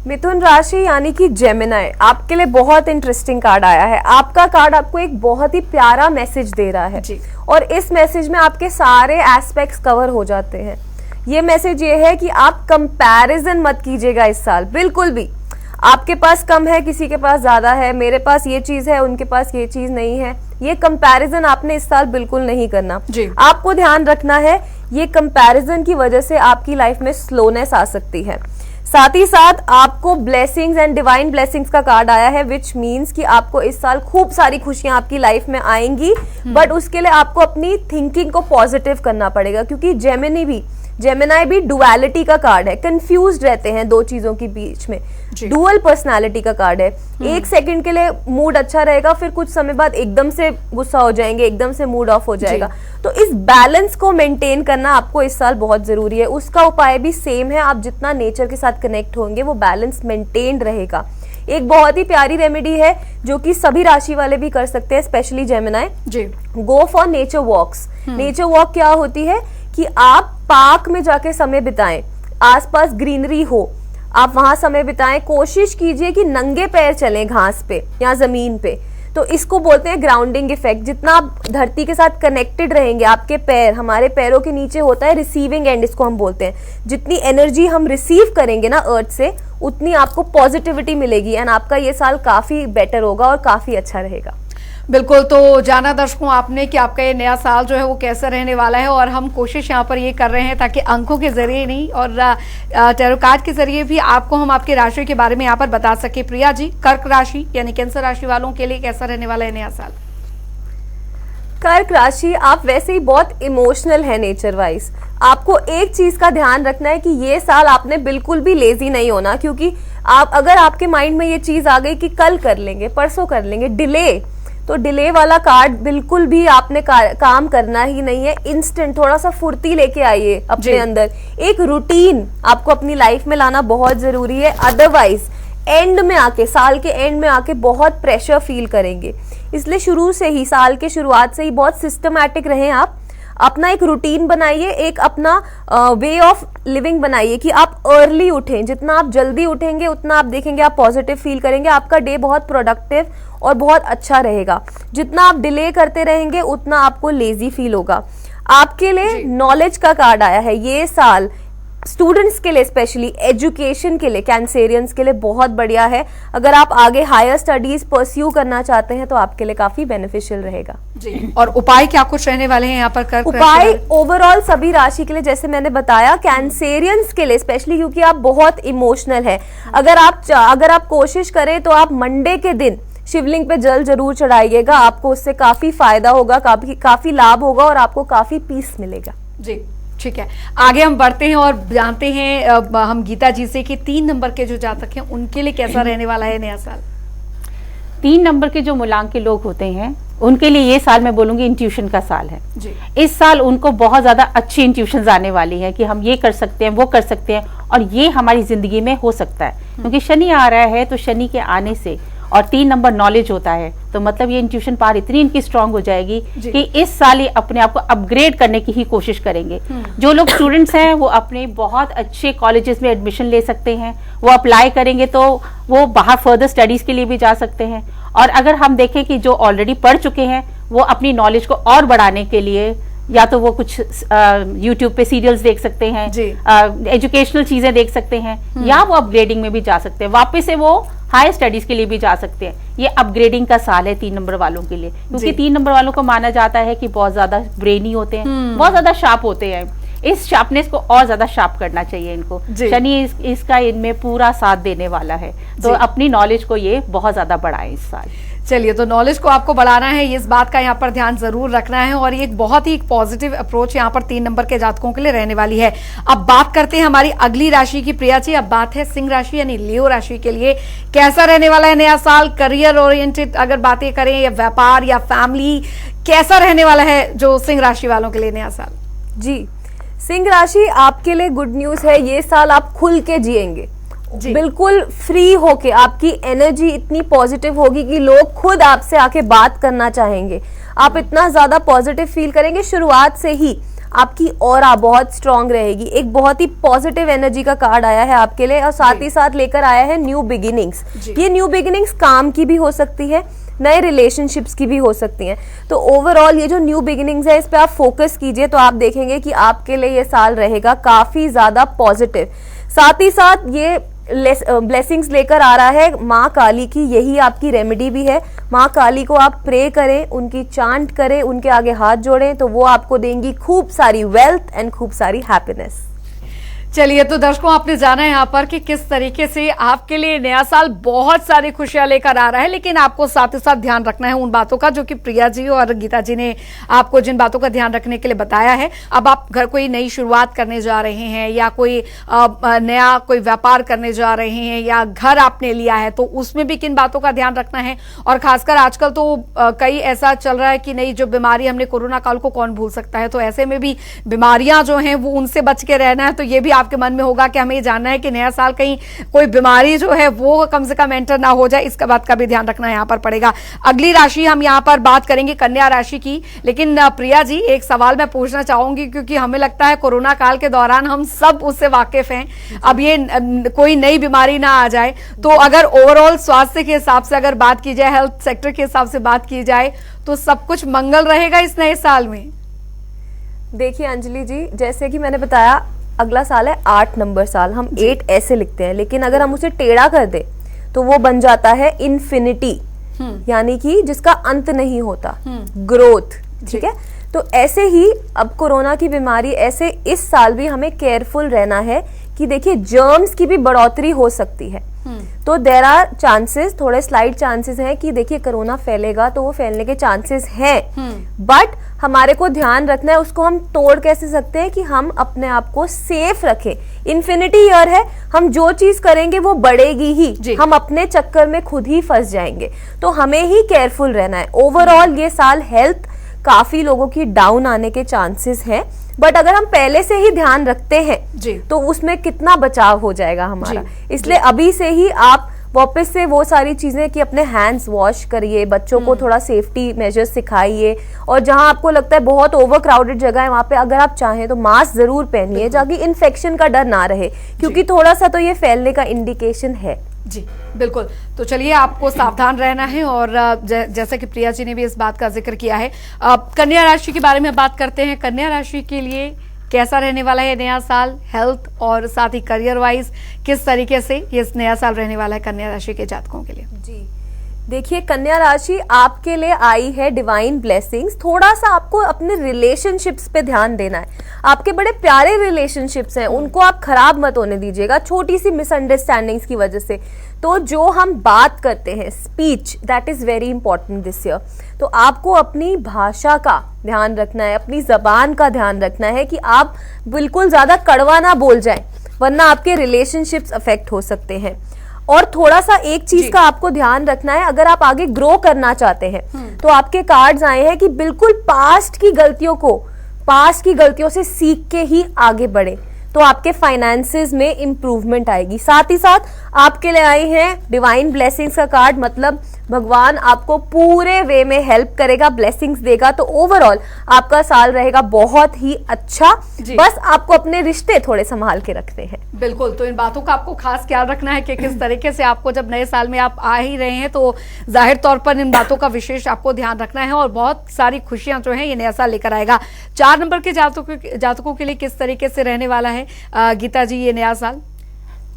मिथुन राशि यानी कि जेमिनाई, आपके लिए बहुत इंटरेस्टिंग कार्ड आया है। आपका कार्ड आपको एक बहुत ही प्यारा मैसेज दे रहा है जी। और इस मैसेज में आपके सारे एस्पेक्ट्स कवर हो जाते हैं। ये मैसेज ये है कि आप कंपैरिजन मत कीजिएगा इस साल, बिल्कुल भी। आपके पास कम है, किसी के पास ज्यादा है, मेरे पास ये चीज है, उनके पास ये चीज नहीं है, ये कंपैरिजन आपने इस साल बिल्कुल नहीं करना जी। आपको ध्यान रखना है, ये कंपैरिजन की वजह से आपकी लाइफ में स्लोनेस आ सकती है। साथ ही साथ आपको ब्लेसिंग्स एंड डिवाइन ब्लेसिंग्स का कार्ड आया है, विच मीन्स कि आपको इस साल खूब सारी खुशियां आपकी लाइफ में आएंगी, बट उसके लिए आपको अपनी थिंकिंग को पॉजिटिव करना पड़ेगा, क्योंकि जेमिनाई भी डुअलिटी का कार्ड है, कंफ्यूज्ड रहते हैं दो चीजों के बीच में, डुअल पर्सनालिटी का कार्ड है। एक सेकंड के लिए मूड अच्छा रहेगा, फिर कुछ समय बाद एकदम से गुस्सा हो जाएंगे, एकदम से मूड ऑफ हो जाएगा। तो इस बैलेंस को मेंटेन करना आपको इस साल बहुत जरूरी है। उसका उपाय भी सेम है, आप जितना नेचर के साथ कनेक्ट होंगे वो बैलेंस मेंटेन रहेगा। एक बहुत ही प्यारी रेमेडी है जो कि सभी राशि वाले भी कर सकते हैं, specially Gemini ji. Go for nature walks. Nature walk क्या होती है कि आप पार्क में जाके समय बिताएं, आसपास ग्रीनरी हो, आप वहां समय बिताएं। कोशिश कीजिए कि नंगे पैर चलें घास पे या जमीन पे, तो इसको बोलते हैं ग्राउंडिंग इफेक्ट। जितना आप धरती के साथ कनेक्टेड रहेंगे, आपके पैर, हमारे पैरों के नीचे होता है रिसीविंग एंड, इसको हम बोलते हैं। जितनी एनर्जी हम रिसीव करेंगे ना अर्थ से, उतनी आपको पॉजिटिविटी मिलेगी एंड आपका ये साल काफी बेटर होगा और काफी अच्छा रहेगा। बिल्कुल, तो जाना दर्शकों आपने कि आपका ये नया साल जो है वो कैसा रहने वाला है, और हम कोशिश यहाँ पर ये कर रहे हैं ताकि अंकों के जरिए नहीं और टैरो कार्ड के जरिए भी आपको हम आपकी राशि के बारे में यहाँ पर बता सके। प्रिया जी, कर्क राशि यानी कैंसर राशि वालों के लिए कैसा रहने वाला है नया साल? कर्क राशि, आप वैसे ही बहुत इमोशनल है नेचर वाइज। आपको एक चीज का ध्यान रखना है कि ये साल आपने बिल्कुल भी लेजी नहीं होना, क्योंकि आप अगर आपके माइंड में ये चीज आ गई कि कल कर लेंगे, परसों कर लेंगे, डिले, तो डिले वाला कार्ड बिल्कुल भी आपने काम करना ही नहीं है। इंस्टेंट थोड़ा सा फुर्ती लेके आइए अपने अंदर, एक रूटीन आपको अपनी लाइफ में लाना बहुत जरूरी है। अदरवाइज एंड में आके, साल के एंड में आके बहुत प्रेशर फील करेंगे। इसलिए शुरू से ही, साल के शुरुआत से ही बहुत सिस्टमैटिक रहें आप, अपना एक रूटीन बनाइए, एक अपना वे ऑफ लिविंग बनाइए कि आप अर्ली उठें। जितना आप जल्दी उठेंगे उतना आप देखेंगे आप पॉजिटिव फील करेंगे, आपका डे बहुत प्रोडक्टिव और बहुत अच्छा रहेगा। जितना आप डिले करते रहेंगे उतना आपको लेजी फील होगा। आपके लिए नॉलेज का कार्ड आया है। ये साल स्टूडेंट्स के लिए, स्पेशली एजुकेशन के लिए, कैंसेरियंस के लिए बहुत बढ़िया है। अगर आप आगे हायर स्टडीज परस्यू करना चाहते हैं तो आपके लिए काफी बेनिफिशियल रहेगा जी। और उपाय क्या कुछ रहने वाले हैं यहाँ पर? कर उपाय ओवरऑल सभी राशि के लिए, जैसे मैंने बताया, कैंसेरियंस के लिए स्पेशली, क्योंकि आप बहुत इमोशनल है। अगर आप कोशिश करें तो आप मंडे के दिन शिवलिंग पे जल जरूर चढ़ाइएगा, आपको उससे काफी फायदा होगा, काफी लाभ होगा और आपको काफी पीस मिलेगा जी। ठीक है, आगे हम बढ़ते हैं और जानते हैं हम गीता जी से कि 3 नंबर के जो जातक हैं उनके लिए कैसा रहने वाला है नया साल? 3 नंबर के जो मूलांक के लोग होते हैं उनके लिए ये साल मैं बोलूंगी इंट्यूशन का साल है जी। इस साल उनको बहुत ज्यादा अच्छी इंट्यूशंस आने वाली है कि हम ये कर सकते हैं, वो कर सकते हैं, और ये हमारी जिंदगी में हो सकता है। क्योंकि शनि आ रहा है, तो शनि के आने से, और 3 नंबर नॉलेज होता है, तो मतलब ये इंट्यूशन पावर इतनी इनकी स्ट्रांग हो जाएगी कि इस साल ये अपने आप को अपग्रेड करने की ही कोशिश करेंगे। जो लोग स्टूडेंट्स हैं वो अपने बहुत अच्छे कॉलेजेस में एडमिशन ले सकते हैं, वो अप्लाई करेंगे तो वो बाहर फर्दर स्टडीज के लिए भी जा सकते हैं। और अगर हम देखें कि जो ऑलरेडी पढ़ चुके हैं वो अपनी नॉलेज को और बढ़ाने के लिए या तो वो कुछ यूट्यूब पे सीरियल्स देख सकते हैं, एजुकेशनल चीजें देख सकते हैं, या वो अपग्रेडिंग में भी जा सकते हैं, वापस से वो हायर स्टडीज के लिए भी जा सकते हैं। ये अपग्रेडिंग का साल है 3 नंबर वालों के लिए, क्योंकि 3 नंबर वालों को माना जाता है कि बहुत ज्यादा ब्रेनी होते हैं, बहुत ज्यादा शार्प होते हैं। इस शार्पनेस को और ज्यादा शार्प करना चाहिए इनको। शनि इसका इनमें पूरा साथ देने वाला है, तो अपनी नॉलेज को ये बहुत ज्यादा बढ़ाएं इस साल। चलिए, तो नॉलेज को आपको बढ़ाना है, इस बात का यहाँ पर ध्यान जरूर रखना है, और ये एक बहुत ही पॉजिटिव अप्रोच यहाँ पर 3 नंबर के जातकों के लिए रहने वाली है। अब बात करते हैं हमारी अगली राशि की, प्रिया जी। अब बात है सिंह राशि यानी लियो राशि के लिए कैसा रहने वाला है नया साल? करियर ओरिएंटेड अगर बातें करें, या व्यापार या फैमिली, कैसा रहने वाला है जो सिंह राशि वालों के लिए नया साल? जी, सिंह राशि आपके लिए गुड न्यूज है। ये साल आप खुल के जिएंगे, बिल्कुल फ्री होके, आपकी एनर्जी इतनी पॉजिटिव होगी कि लोग खुद आपसे आके बात करना चाहेंगे। आप इतना ज्यादा पॉजिटिव फील करेंगे, शुरुआत से ही आपकी ऑरा बहुत स्ट्रांग रहेगी। एक बहुत ही पॉजिटिव एनर्जी का कार्ड आया है आपके लिए, और साथ ही साथ लेकर आया है न्यू बिगिनिंग्स। ये न्यू बिगिनिंग्स काम की भी हो सकती है, नए रिलेशनशिप्स की भी हो सकती हैं। तो ओवरऑल ये जो न्यू बिगिनिंग्स है, इस पे आप फोकस कीजिए तो आप देखेंगे कि आपके लिए ये साल रहेगा काफी ज्यादा पॉजिटिव। साथ ही साथ ये ब्लेसिंग्स लेकर आ रहा है माँ काली की, यही आपकी रेमेडी भी है। माँ काली को आप प्रे करें, उनकी चांट करें, उनके आगे हाथ जोड़ें, तो वो आपको देंगी खूब सारी वेल्थ एंड खूब सारी हैप्पीनेस। चलिए, तो दर्शकों आपने जाना है यहाँ पर कि किस तरीके से आपके लिए नया साल बहुत सारी खुशियां लेकर आ रहा है, लेकिन आपको साथ ही साथ ध्यान रखना है उन बातों का जो कि प्रिया जी और गीता जी ने आपको जिन बातों का ध्यान रखने के लिए बताया है। अब आप घर कोई नई शुरुआत करने जा रहे हैं या कोई नया कोई व्यापार करने जा रहे हैं या घर आपने लिया है, तो उसमें भी किन बातों का ध्यान रखना है। और खासकर आजकल तो कई ऐसा चल रहा है कि नई जो बीमारी, हमने कोरोना काल को कौन भूल सकता है, तो ऐसे में भी बीमारियां जो हैं वो उनसे बच के रहना है। तो ये भी आपके मन में होगा कि हमें ये जानना है कि नया साल कहीं कोई बीमारी जो है वो कम से कम एंटर ना हो जाए, इसका बात का भी ध्यान रखना यहाँ पर पड़ेगा। अगली राशि हम यहाँ पर बात करेंगे कन्या राशि की, लेकिन प्रिया जी एक सवाल मैं पूछना चाहूंगी, क्योंकि हमें लगता है कोरोना काल के दौरान हम सब उससे वाकिफ हैं। अब ये कोई नई बीमारी ना आ जाए, तो अगर ओवरऑल स्वास्थ्य के हिसाब से अगर बात की जाए, हेल्थ सेक्टर के हिसाब से बात की जाए, तो सब कुछ मंगल रहेगा इस नए साल में। देखिए अंजलि जी, जैसे कि मैंने बताया, अगला साल है 8 नंबर साल। हम 8 ऐसे लिखते हैं, लेकिन अगर हम उसे टेढ़ा कर दे तो वो बन जाता है इन्फिनिटी, यानी कि जिसका अंत नहीं होता, ग्रोथ। ठीक है, तो ऐसे ही अब कोरोना की बीमारी, ऐसे इस साल भी हमें केयरफुल रहना है कि देखिए जर्म्स की भी बढ़ोतरी हो सकती है। तो देयर आर चांसेस, थोड़े स्लाइट चांसेस हैं कि देखिए कोरोना फैलेगा, तो वो फैलने के चांसेस हैं, बट हमारे को ध्यान रखना है। उसको हम तोड़ कैसे सकते हैं कि हम अपने आप को सेफ रखें। इन्फिनिटी ईयर है, हम जो चीज करेंगे वो बढ़ेगी ही, हम अपने चक्कर में खुद ही फंस जाएंगे। तो हमें ही केयरफुल रहना है। ओवरऑल ये साल हेल्थ काफी लोगों की डाउन आने के चांसेस हैं, बट अगर हम पहले से ही ध्यान रखते हैं तो उसमें कितना बचाव हो जाएगा हमारा। इसलिए अभी से ही आप वापस से वो सारी चीजें कि अपने हैंड्स वॉश करिए, बच्चों को थोड़ा सेफ्टी मेजर्स सिखाइए, और जहां आपको लगता है बहुत ओवर क्राउडेड जगह है वहां पे अगर आप चाहें तो मास्क जरूर पहनिए, ताकि इन्फेक्शन का डर ना रहे, क्योंकि थोड़ा सा तो ये फैलने का इंडिकेशन है। जी बिल्कुल, तो चलिए आपको सावधान रहना है। और जैसा कि प्रिया जी ने भी इस बात का जिक्र किया है, कन्या राशि के बारे में बात करते हैं। कन्या राशि के लिए कैसा रहने वाला है नया साल, हेल्थ और साथ ही करियर वाइज किस तरीके से ये नया साल रहने वाला है कन्या राशि के जातकों के लिए? जी देखिए, कन्या राशि आपके लिए आई है डिवाइन ब्लेसिंग्स। थोड़ा सा आपको अपने रिलेशनशिप्स पे ध्यान देना है। आपके बड़े प्यारे रिलेशनशिप्स हैं, उनको आप खराब मत होने दीजिएगा छोटी सी मिसअंडरस्टैंडिंग्स की वजह से। तो जो हम बात करते हैं, speech, that is very important this year. तो आपको अपनी भाषा का ध्यान रखना है, अपनी जबान का ध्यान रखना है कि आप बिल्कुल ज्यादा कड़वा ना बोल जाएं, वरना आपके रिलेशनशिप्स अफेक्ट हो सकते हैं। और थोड़ा सा एक चीज का आपको ध्यान रखना है, अगर आप आगे ग्रो करना चाहते हैं तो आपके कार्ड्स आए हैं कि बिल्कुल पास्ट की गलतियों से सीख के ही आगे बढ़े, तो आपके फाइनेंसेस में इंप्रूवमेंट आएगी। साथ ही साथ आपके लिए आई है डिवाइन ब्लेसिंग्स का कार्ड, मतलब भगवान आपको पूरे वे में हेल्प करेगा, ब्लेसिंग्स देगा। तो ओवरऑल आपका साल रहेगा बहुत ही अच्छा, बस आपको अपने रिश्ते थोड़े संभाल के रखने हैं। बिल्कुल, तो इन बातों का आपको खास ख्याल रखना है कि किस तरीके से आपको, जब नए साल में आप आ ही रहे हैं तो जाहिर तौर पर इन बातों का विशेष आपको ध्यान रखना है, और बहुत सारी खुशियां जो हैं ये नया साल लेकर आएगा। 4 नंबर के जातकों के लिए किस तरीके से रहने वाला है गीता जी ये नया साल?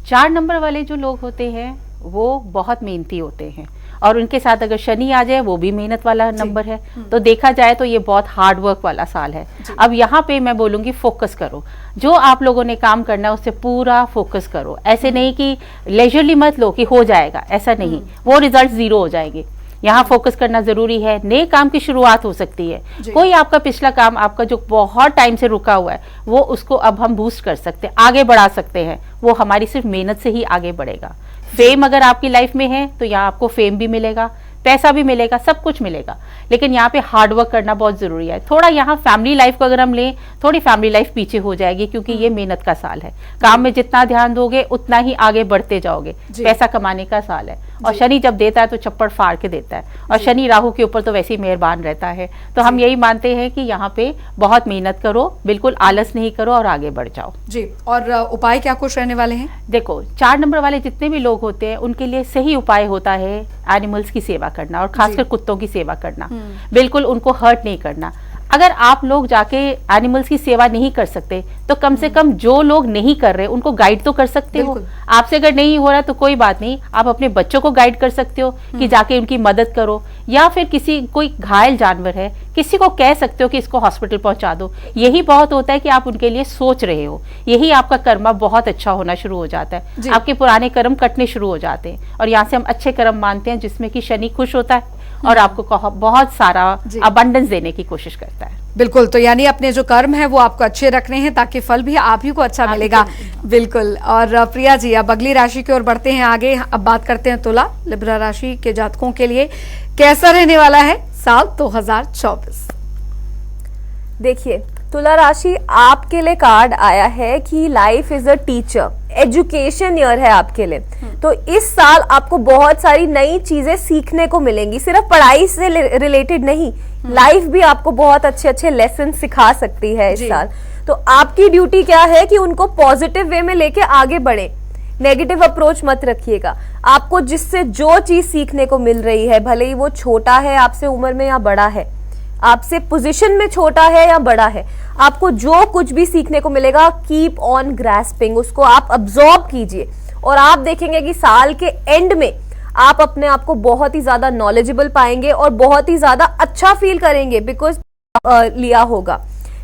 4 नंबर वाले जो लोग होते हैं वो बहुत मेहनती होते हैं, और उनके साथ अगर शनि आ जाए वो भी मेहनत वाला नंबर है, तो देखा जाए तो ये बहुत हार्ड वर्क वाला साल है। अब यहाँ पे मैं बोलूँगी फोकस करो, जो आप लोगों ने काम करना है उससे पूरा फोकस करो। ऐसे नहीं कि लेजरली मत लो कि हो जाएगा, ऐसा नहीं, वो रिजल्ट 0 हो जाएंगे। यहाँ फोकस करना जरूरी है। नए काम की शुरुआत हो सकती है, कोई आपका पिछला काम आपका जो बहुत टाइम से रुका हुआ है वो उसको अब हम बूस्ट कर सकते हैं, आगे बढ़ा सकते हैं। वो हमारी सिर्फ मेहनत से ही आगे बढ़ेगा। फेम अगर आपकी लाइफ में है तो यहाँ आपको फेम भी मिलेगा, पैसा भी मिलेगा, सब कुछ मिलेगा, लेकिन यहाँ पे हार्ड वर्क करना बहुत जरूरी है। थोड़ा यहाँ फैमिली लाइफ को अगर हम लें, थोड़ी फैमिली लाइफ पीछे हो जाएगी, क्योंकि ये मेहनत का साल है। काम में जितना ध्यान दोगे उतना ही आगे बढ़ते जाओगे, पैसा कमाने का साल है। और शनि जब देता है तो चप्पड़ फाड़ के देता है, और शनि राहु के ऊपर तो वैसे ही मेहरबान रहता है। तो हम यही मानते हैं कि यहाँ पे बहुत मेहनत करो, बिल्कुल आलस नहीं करो और आगे बढ़ जाओ जी। और उपाय क्या कुछ रहने वाले हैं? देखो, 4 नंबर वाले जितने भी लोग होते हैं उनके लिए सही उपाय होता है एनिमल्स की सेवा करना, और खासकर कुत्तों की सेवा करना। बिल्कुल उनको हर्ट नहीं करना। अगर आप लोग जाके एनिमल्स की सेवा नहीं कर सकते तो कम से कम जो लोग नहीं कर रहे उनको गाइड तो कर सकते हो। आपसे अगर नहीं हो रहा तो कोई बात नहीं, आप अपने बच्चों को गाइड कर सकते हो कि जाके उनकी मदद करो, या फिर किसी कोई घायल जानवर है किसी को कह सकते हो कि इसको हॉस्पिटल पहुंचा दो। यही बहुत होता है कि आप उनके लिए सोच रहे हो, यही आपका कर्मा बहुत अच्छा होना शुरू हो जाता है। आपके पुराने कर्म कटने शुरू हो जाते हैं, और यहाँ से हम अच्छे कर्म मानते हैं जिसमें कि शनि खुश होता है और आपको बहुत सारा अबंडेंस देने की कोशिश करता है। बिल्कुल, तो यानी अपने जो कर्म है वो आपको अच्छे रखने हैं ताकि फल भी आप ही को अच्छा मिलेगा। बिल्कुल। और प्रिया जी, अब अगली राशि की ओर बढ़ते हैं आगे। अब बात करते हैं तुला, लिब्रा राशि के जातकों के लिए कैसा रहने वाला है साल 2024। देखिए, तुला राशि आपके लिए कार्ड आया है कि life is a teacher, education year है आपके लिए। तो इस साल आपको बहुत सारी नई चीजें सीखने को मिलेंगी, सिर्फ पढ़ाई से रिलेटेड नहीं, लाइफ भी आपको बहुत अच्छे अच्छे लेसन सिखा सकती है इस साल। तो आपकी ड्यूटी क्या है कि उनको पॉजिटिव वे में लेके आगे बढ़े, नेगेटिव अप्रोच मत रखिएगा। आपको जिससे जो चीज सीखने को मिल रही है, भले ही वो छोटा है आपसे उम्र में या बड़ा है, आपसे पोजीशन में छोटा है या बड़ा है, आपको जो कुछ भी सीखने को मिलेगा, कीप ऑन ग्रास्पिंग, उसको आप अब्सॉर्ब कीजिए। और आप देखेंगे कि साल के एंड में आप अपने आप को बहुत ही ज्यादा नॉलेजेबल पाएंगे और बहुत ही ज्यादा अच्छा फील करेंगे, बिकॉज लिया होगा।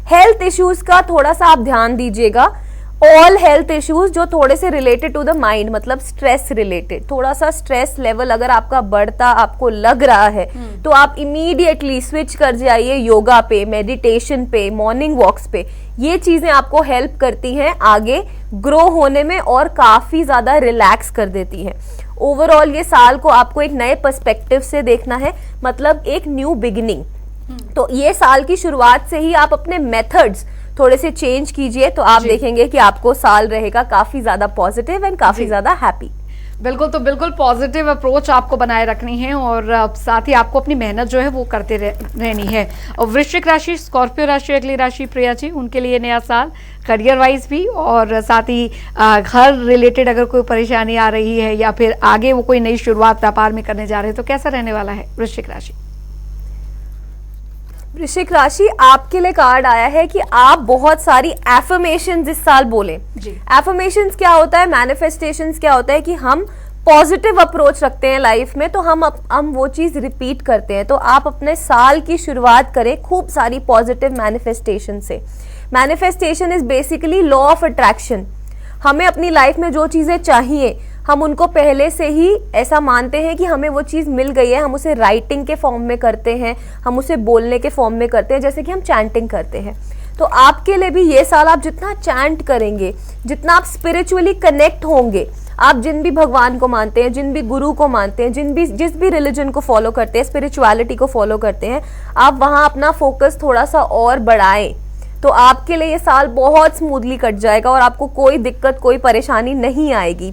हेल्थ इश्यूज का थोड़ा सा आप ध्यान दीजिएगा। ऑल हेल्थ इश्यूज जो थोड़े से रिलेटेड टू द माइंड, मतलब स्ट्रेस रिलेटेड, थोड़ा सा स्ट्रेस लेवल अगर आपका बढ़ता आपको लग रहा है तो आप इमीडिएटली स्विच कर जाइए योगा पे, मेडिटेशन पे, मॉर्निंग वॉक्स पे। ये चीजें आपको हेल्प करती हैं आगे ग्रो होने में और काफी ज्यादा रिलैक्स कर देती हैं। ओवरऑल ये साल को आपको एक नए पर्सपेक्टिव से देखना है, मतलब एक न्यू बिगिनिंग। तो ये साल की शुरुआत से ही आप अपने मेथड्स थोड़े से चेंज कीजिए, तो आप देखेंगे कि आपको साल रहेगा काफी ज्यादा पॉजिटिव एंड काफी ज्यादा हैप्पी। बिल्कुल, तो बिल्कुल पॉजिटिव अप्रोच आपको बनाए रखनी है और साथ ही आपको अपनी मेहनत जो है वो करते रहनी है। और वृश्चिक राशि, स्कॉर्पियो राशि अगली राशि प्रिया जी, उनके लिए नया साल करियर वाइज भी और साथ ही घर रिलेटेड अगर कोई परेशानी आ रही है या फिर आगे वो कोई नई शुरुआत व्यापार में करने जा रहे हैं तो कैसा रहने वाला है वृश्चिक राशि? वृश्चिक राशि आपके लिए कार्ड आया है कि आप बहुत सारी एफर्मेशंस इस साल बोले। एफर्मेशंस क्या होता है, मैनिफेस्टेशंस क्या होता है कि हम पॉजिटिव अप्रोच रखते हैं लाइफ में, तो हम वो चीज रिपीट करते हैं। तो आप अपने साल की शुरुआत करें खूब सारी पॉजिटिव मैनिफेस्टेशन से। Manifestation is basically law of attraction. हमें अपनी लाइफ में जो चीजें चाहिए हम उनको पहले से ही ऐसा मानते हैं कि हमें वो चीज मिल गई है, हम उसे राइटिंग के फॉर्म में करते हैं, हम उसे बोलने के फॉर्म में करते हैं, जैसे कि हम चैंटिंग करते हैं। तो आपके लिए भी ये साल आप जितना चैंट करेंगे, जितना आप स्पिरिचुअली कनेक्ट होंगे, आप जिन भी भगवान को मानते हैं, जिन भी गुरु को मानते हैं, जिस भी रिलीजन को फॉलो करते हैं, स्पिरिचुअलिटी को फॉलो करते हैं, आप वहां अपना फोकस थोड़ा सा और बढ़ाएं, तो आपके लिए ये साल बहुत स्मूथली कट जाएगा और आपको कोई दिक्कत, कोई परेशानी नहीं आएगी।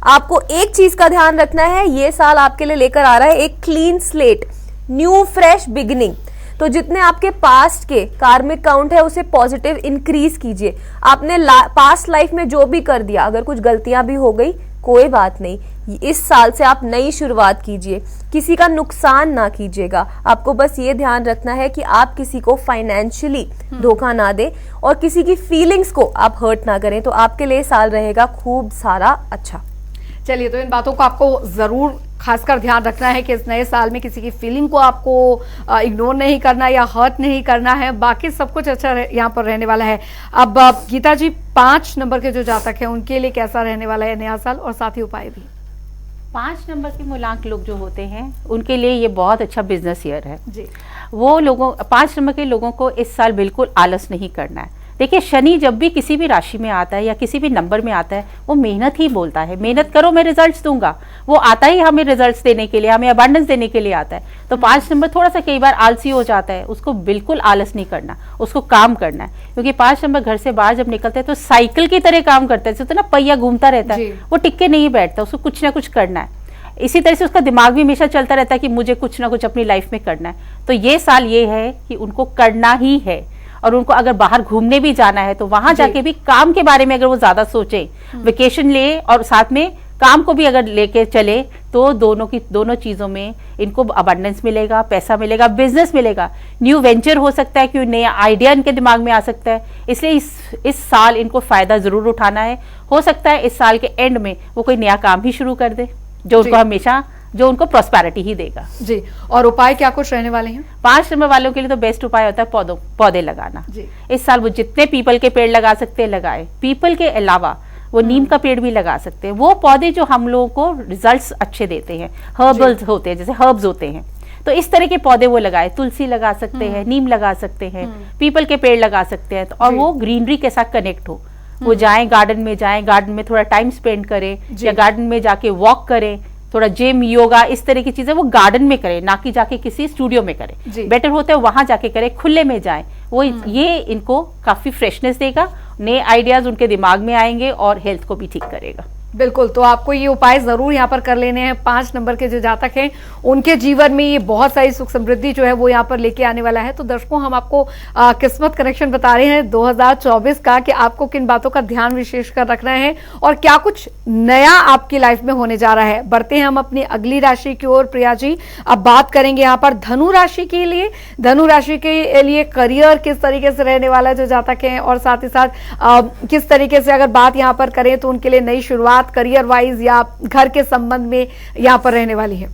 आपको एक चीज का ध्यान रखना है, ये साल आपके लिए लेकर आ रहा है एक clean slate, new fresh beginning. तो जितने आपके पास्ट के कार्मिक काउंट है उसे पॉजिटिव इंक्रीज कीजिए। आपने पास्ट लाइफ में जो भी कर दिया, अगर कुछ गलतियां भी हो गई कोई बात नहीं, इस साल से आप नई शुरुआत कीजिए, किसी का नुकसान ना कीजिएगा। आपको बस ये ध्यान रखना है कि आप किसी को फाइनेंशियली धोखा ना दें और किसी की फीलिंग्स को आप हर्ट ना करें। तो आपके लिए साल रहेगा खूब सारा अच्छा। चलिए, तो इन बातों को आपको जरूर खासकर ध्यान रखना है कि इस नए साल में किसी की फीलिंग को आपको इग्नोर नहीं करना या हर्ट नहीं करना है। बाकी सब कुछ अच्छा यहाँ पर रहने वाला है। अब गीता जी, 5 नंबर के जो जातक हैं उनके लिए कैसा रहने वाला है नया साल और साथ ही उपाय भी? 5 नंबर के मूलांक लोग जो होते हैं उनके लिए ये बहुत अच्छा बिजनेस ईयर है जी। वो लोगों 5 नंबर के लोगों को इस साल बिल्कुल आलस नहीं करना है। देखिए, शनि जब भी किसी भी राशि में आता है या किसी भी नंबर में आता है वो मेहनत ही बोलता है, मेहनत करो मैं रिजल्ट्स दूंगा। वो आता ही हमें रिजल्ट्स देने के लिए, हमें अबंडेंस देने के लिए आता है। तो 5 नंबर थोड़ा सा कई बार आलसी हो जाता है, उसको बिल्कुल आलस नहीं करना, उसको काम करना है। क्योंकि 5 नंबर घर से बाहर जब निकलते हैं तो साइकिल की तरह काम करता है, जैसे ना पहिया घूमता रहता है, वो टिक के नहीं बैठता, उसको कुछ ना कुछ करना है। इसी तरह से उसका दिमाग भी हमेशा चलता रहता है कि मुझे कुछ ना कुछ अपनी लाइफ में करना है। तो ये साल ये है कि उनको करना ही है, और उनको अगर बाहर घूमने भी जाना है तो वहां जाके भी काम के बारे में अगर वो ज्यादा सोचे, वेकेशन ले और साथ में काम को भी अगर लेके चले, तो दोनों चीजों में इनको अबंडेंस मिलेगा, पैसा मिलेगा, बिजनेस मिलेगा, न्यू वेंचर हो सकता है, कोई नया आइडिया इनके दिमाग में आ सकता है। इसलिए इस साल इनको फायदा जरूर उठाना है। हो सकता है इस साल के एंड में वो कोई नया काम भी शुरू कर दे जो उनको प्रॉस्पेरिटी ही देगा। जी, और उपाय क्या कुछ रहने वाले हैं? 5 नंबर वालों के लिए तो बेस्ट उपाय होता है पौधे लगाना। इस साल वो जितने पीपल के पेड़ लगा सकते हैं लगाए। पीपल के अलावा वो नीम का पेड़ भी लगा सकते हैं। वो पौधे जो हम लोगों को रिजल्ट्स अच्छे देते हैं, हर्बल्स होते हैं, जैसे हर्ब्स होते हैं, तो इस तरह के पौधे वो लगाए। तुलसी लगा सकते हैं, नीम लगा सकते हैं, पीपल के पेड़ लगा सकते हैं, और वो ग्रीनरी के साथ कनेक्ट हो। वो जाएं, गार्डन में थोड़ा टाइम स्पेंड करें, या गार्डन में जाके वॉक करें, थोड़ा जिम, योगा, इस तरह की चीजें वो गार्डन में करें, ना कि जाके किसी स्टूडियो में करें। बेटर होता है वहां जाके करें, खुले में जाएं। वो ये इनको काफी फ्रेशनेस देगा, नए आइडियाज उनके दिमाग में आएंगे और हेल्थ को भी ठीक करेगा। बिल्कुल, तो आपको ये उपाय जरूर यहाँ पर कर लेने हैं। 5 नंबर के जो जातक हैं उनके जीवन में ये बहुत सारी सुख समृद्धि जो है वो यहाँ पर लेके आने वाला है। तो दर्शकों, हम आपको किस्मत कनेक्शन बता रहे हैं 2024 का, कि आपको किन बातों का ध्यान विशेष कर रखना है और क्या कुछ नया आपकी लाइफ में होने जा रहा है। बढ़ते हैं हम अपनी अगली राशि की ओर। प्रिया जी, अब बात करेंगे यहाँ पर धनु राशि के लिए। धनु राशि के लिए करियर किस तरीके से रहने वाला है जो जातक है, और साथ ही साथ किस तरीके से अगर बात यहाँ पर करें तो उनके लिए नई शुरुआत करियर वाइज या घर के संबंध में यहां पर रहने वाली है।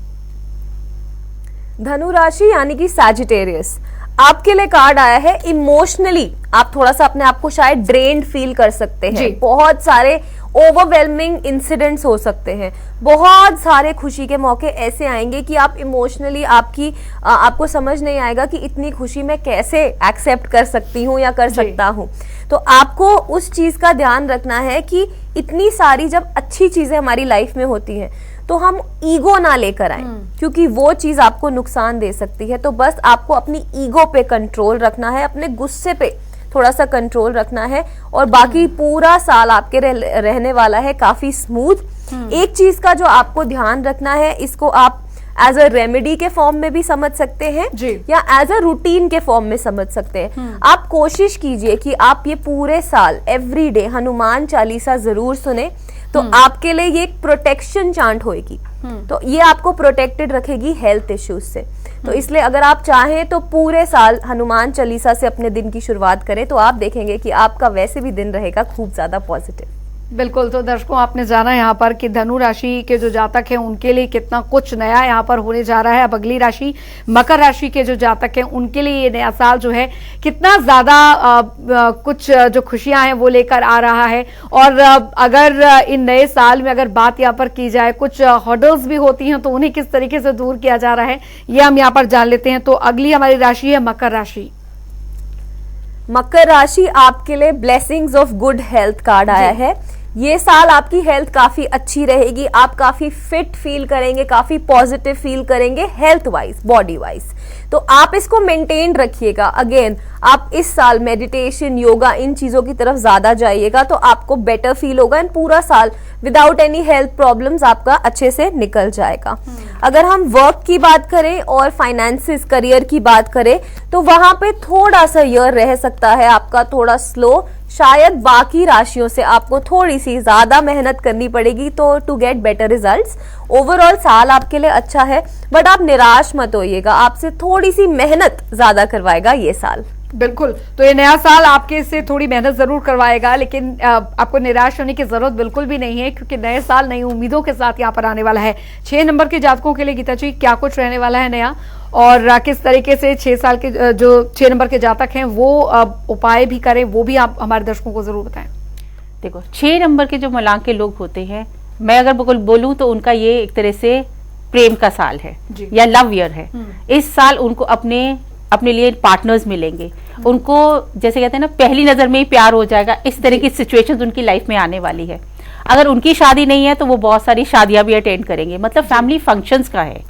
धनु राशि यानी कि सैजिटेरियस, आपके लिए कार्ड आया है इमोशनली आप थोड़ा सा अपने आप को शायद ड्रेन्ड फील कर सकते हैं। बहुत सारे ओवरवेलमिंग इंसिडेंट्स हो सकते हैं, बहुत सारे खुशी के मौके ऐसे आएंगे कि आप इमोशनली आपको समझ नहीं आएगा कि इतनी खुशी मैं कैसे एक्सेप्ट कर सकती हूँ या कर सकता हूँ। तो आपको उस चीज का ध्यान रखना है कि इतनी सारी जब अच्छी चीजें हमारी लाइफ में होती हैं तो हम ईगो ना लेकर आए, क्योंकि वो चीज आपको नुकसान दे सकती है। तो बस आपको अपनी ईगो पे कंट्रोल रखना है, अपने गुस्से पे थोड़ा सा कंट्रोल रखना है, और बाकी पूरा साल आपके रहने वाला है काफी स्मूथ। एक चीज का जो आपको ध्यान रखना है, इसको आप एज अ रेमेडी के फॉर्म में भी समझ सकते हैं या एज अ रूटीन के फॉर्म में समझ सकते हैं। आप कोशिश कीजिए कि आप ये पूरे साल एवरी डे हनुमान चालीसा जरूर सुने, तो आपके लिए ये एक प्रोटेक्शन चांट होएगी, तो ये आपको प्रोटेक्टेड रखेगी हेल्थ इश्यूज से। तो इसलिए अगर आप चाहें तो पूरे साल हनुमान चालीसा से अपने दिन की शुरुआत करें, तो आप देखेंगे कि आपका वैसे भी दिन रहेगा खूब ज्यादा पॉजिटिव। बिल्कुल, तो दर्शकों, आपने जाना यहाँ पर कि धनु राशि के जो जातक हैं उनके लिए कितना कुछ नया यहाँ पर होने जा रहा है। अब अगली राशि मकर राशि के जो जातक हैं उनके लिए ये नया साल जो है कितना ज्यादा कुछ जो खुशियां हैं वो लेकर आ रहा है। और अगर इन नए साल में अगर बात यहाँ पर की जाए, कुछ हर्डल्स भी होती हैं तो उन्हें किस तरीके से दूर किया जा रहा है ये हम यहाँ पर जान लेते हैं। तो अगली हमारी राशि है मकर राशि। मकर राशि आपके लिए blessings of good health card आया है। ये साल आपकी हेल्थ काफी अच्छी रहेगी, आप काफी फिट फील करेंगे, काफी पॉजिटिव फील करेंगे हेल्थ वाइज, बॉडी वाइज। तो आप इसको मेंटेन रखिएगा। अगेन आप इस साल मेडिटेशन, योगा, इन चीजों की तरफ ज्यादा जाइएगा तो आपको बेटर फील होगा, एंड पूरा साल विदाउट एनी हेल्थ प्रॉब्लम्स आपका अच्छे से निकल जाएगा। अगर हम वर्क की बात करें और फाइनेंसिस, करियर की बात करें, तो वहां पे थोड़ा सा ईयर रह सकता है आपका थोड़ा स्लो। शायद बाकी राशियों से आपको थोड़ी सी ज्यादा मेहनत करनी पड़ेगी तो to get better results. Overall साल आपके लिए अच्छा है, बट आप निराश मत होइएगा, आपसे थोड़ी सी मेहनत ज्यादा करवाएगा ये साल। बिल्कुल, तो ये नया साल आपके से थोड़ी मेहनत जरूर करवाएगा, लेकिन आपको निराश होने की जरूरत बिल्कुल भी नहीं है, क्योंकि नए साल नई उम्मीदों के साथ यहाँ पर आने वाला है। 6 नंबर के जातकों के लिए गीता जी क्या कुछ रहने वाला है नया, और किस तरीके से 6 साल के जो 6 नंबर के जातक हैं वो उपाय भी करें, वो भी आप हमारे दर्शकों को जरूर बताएं। देखो, 6 नंबर के जो मलांग के लोग होते हैं, मैं अगर बोलूं तो उनका ये एक तरह से प्रेम का साल है या लव ईयर है। इस साल उनको अपने लिए पार्टनर्स मिलेंगे, उनको जैसे कहते हैं ना पहली नजर में ही प्यार हो जाएगा, इस तरह की सिचुएशंस उनकी लाइफ में आने वाली है। अगर उनकी शादी नहीं है तो वो बहुत सारी शादियां भी अटेंड करेंगे, मतलब फैमिली फंक्शंस का है,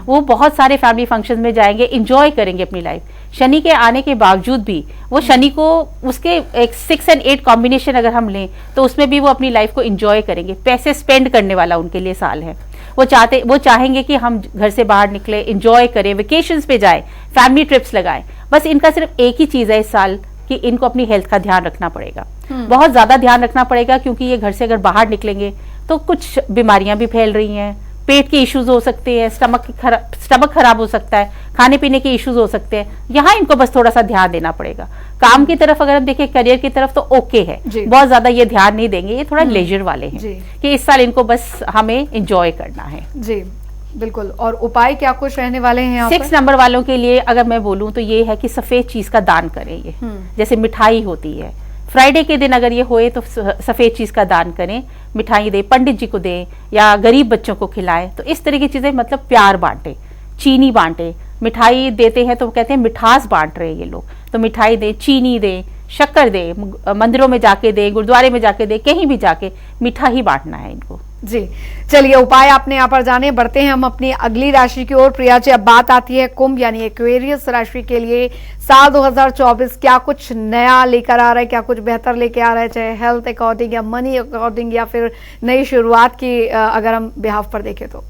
वो बहुत सारे फैमिली फंक्शंस में जाएंगे, एंजॉय करेंगे अपनी लाइफ। शनि के आने के बावजूद भी वो शनि को उसके एक 6 और 8 कॉम्बिनेशन अगर हम लें तो उसमें भी वो अपनी लाइफ को एंजॉय करेंगे। पैसे स्पेंड करने वाला उनके लिए साल है। वो चाहेंगे कि हम घर से बाहर निकले, एंजॉय करें, वेकेशंस पे जाएं, फैमिली ट्रिप्स लगाएं। बस इनका सिर्फ एक ही चीज है इस साल कि इनको अपनी हेल्थ का ध्यान रखना पड़ेगा, बहुत ज्यादा ध्यान रखना पड़ेगा, क्योंकि ये घर से अगर बाहर निकलेंगे तो कुछ बीमारियां भी फैल रही हैं, पेट के इश्यूज हो सकते हैं, स्टमक खराब हो सकता है, खाने पीने के इश्यूज हो सकते हैं। यहाँ इनको बस थोड़ा सा ध्यान देना पड़ेगा। काम की तरफ अगर हम देखें, करियर की तरफ तो ओके है, बहुत ज्यादा ये ध्यान नहीं देंगे, ये थोड़ा लेजर वाले हैं कि इस साल इनको बस हमें एंजॉय करना है। जी बिल्कुल। और उपाय क्या कुछ रहने वाले हैं यहाँ 6 नंबर वालों के लिए अगर मैं बोलूं तो ये है कि सफेद चीज का दान करें। ये जैसे मिठाई होती है, फ्राइडे के दिन अगर ये होए तो सफेद चीज का दान करें, मिठाई दे, पंडित जी को दें या गरीब बच्चों को खिलाएं। तो इस तरह की चीजें, मतलब प्यार बांटे, चीनी बांटे, मिठाई देते हैं तो कहते हैं मिठास बांट रहे हैं ये लोग, तो मिठाई दे, चीनी दे, शक्कर दे, मंदिरों में जाके दे, गुरुद्वारे में जाके दे, कहीं भी जाके मीठा ही बांटना है इनको। जी चलिए, उपाय आपने यहाँ पर जाने। बढ़ते हैं हम अपनी अगली राशि की ओर। प्रिया जी, अब बात आती है कुंभ यानी एक्वेरियस राशि के लिए साल 2024 क्या कुछ नया लेकर आ रहा है, क्या कुछ बेहतर लेके आ रहा है, चाहे हेल्थ अकॉर्डिंग या मनी अकॉर्डिंग या फिर नई शुरुआत की अगर हम बिहाफ पर देखें तो?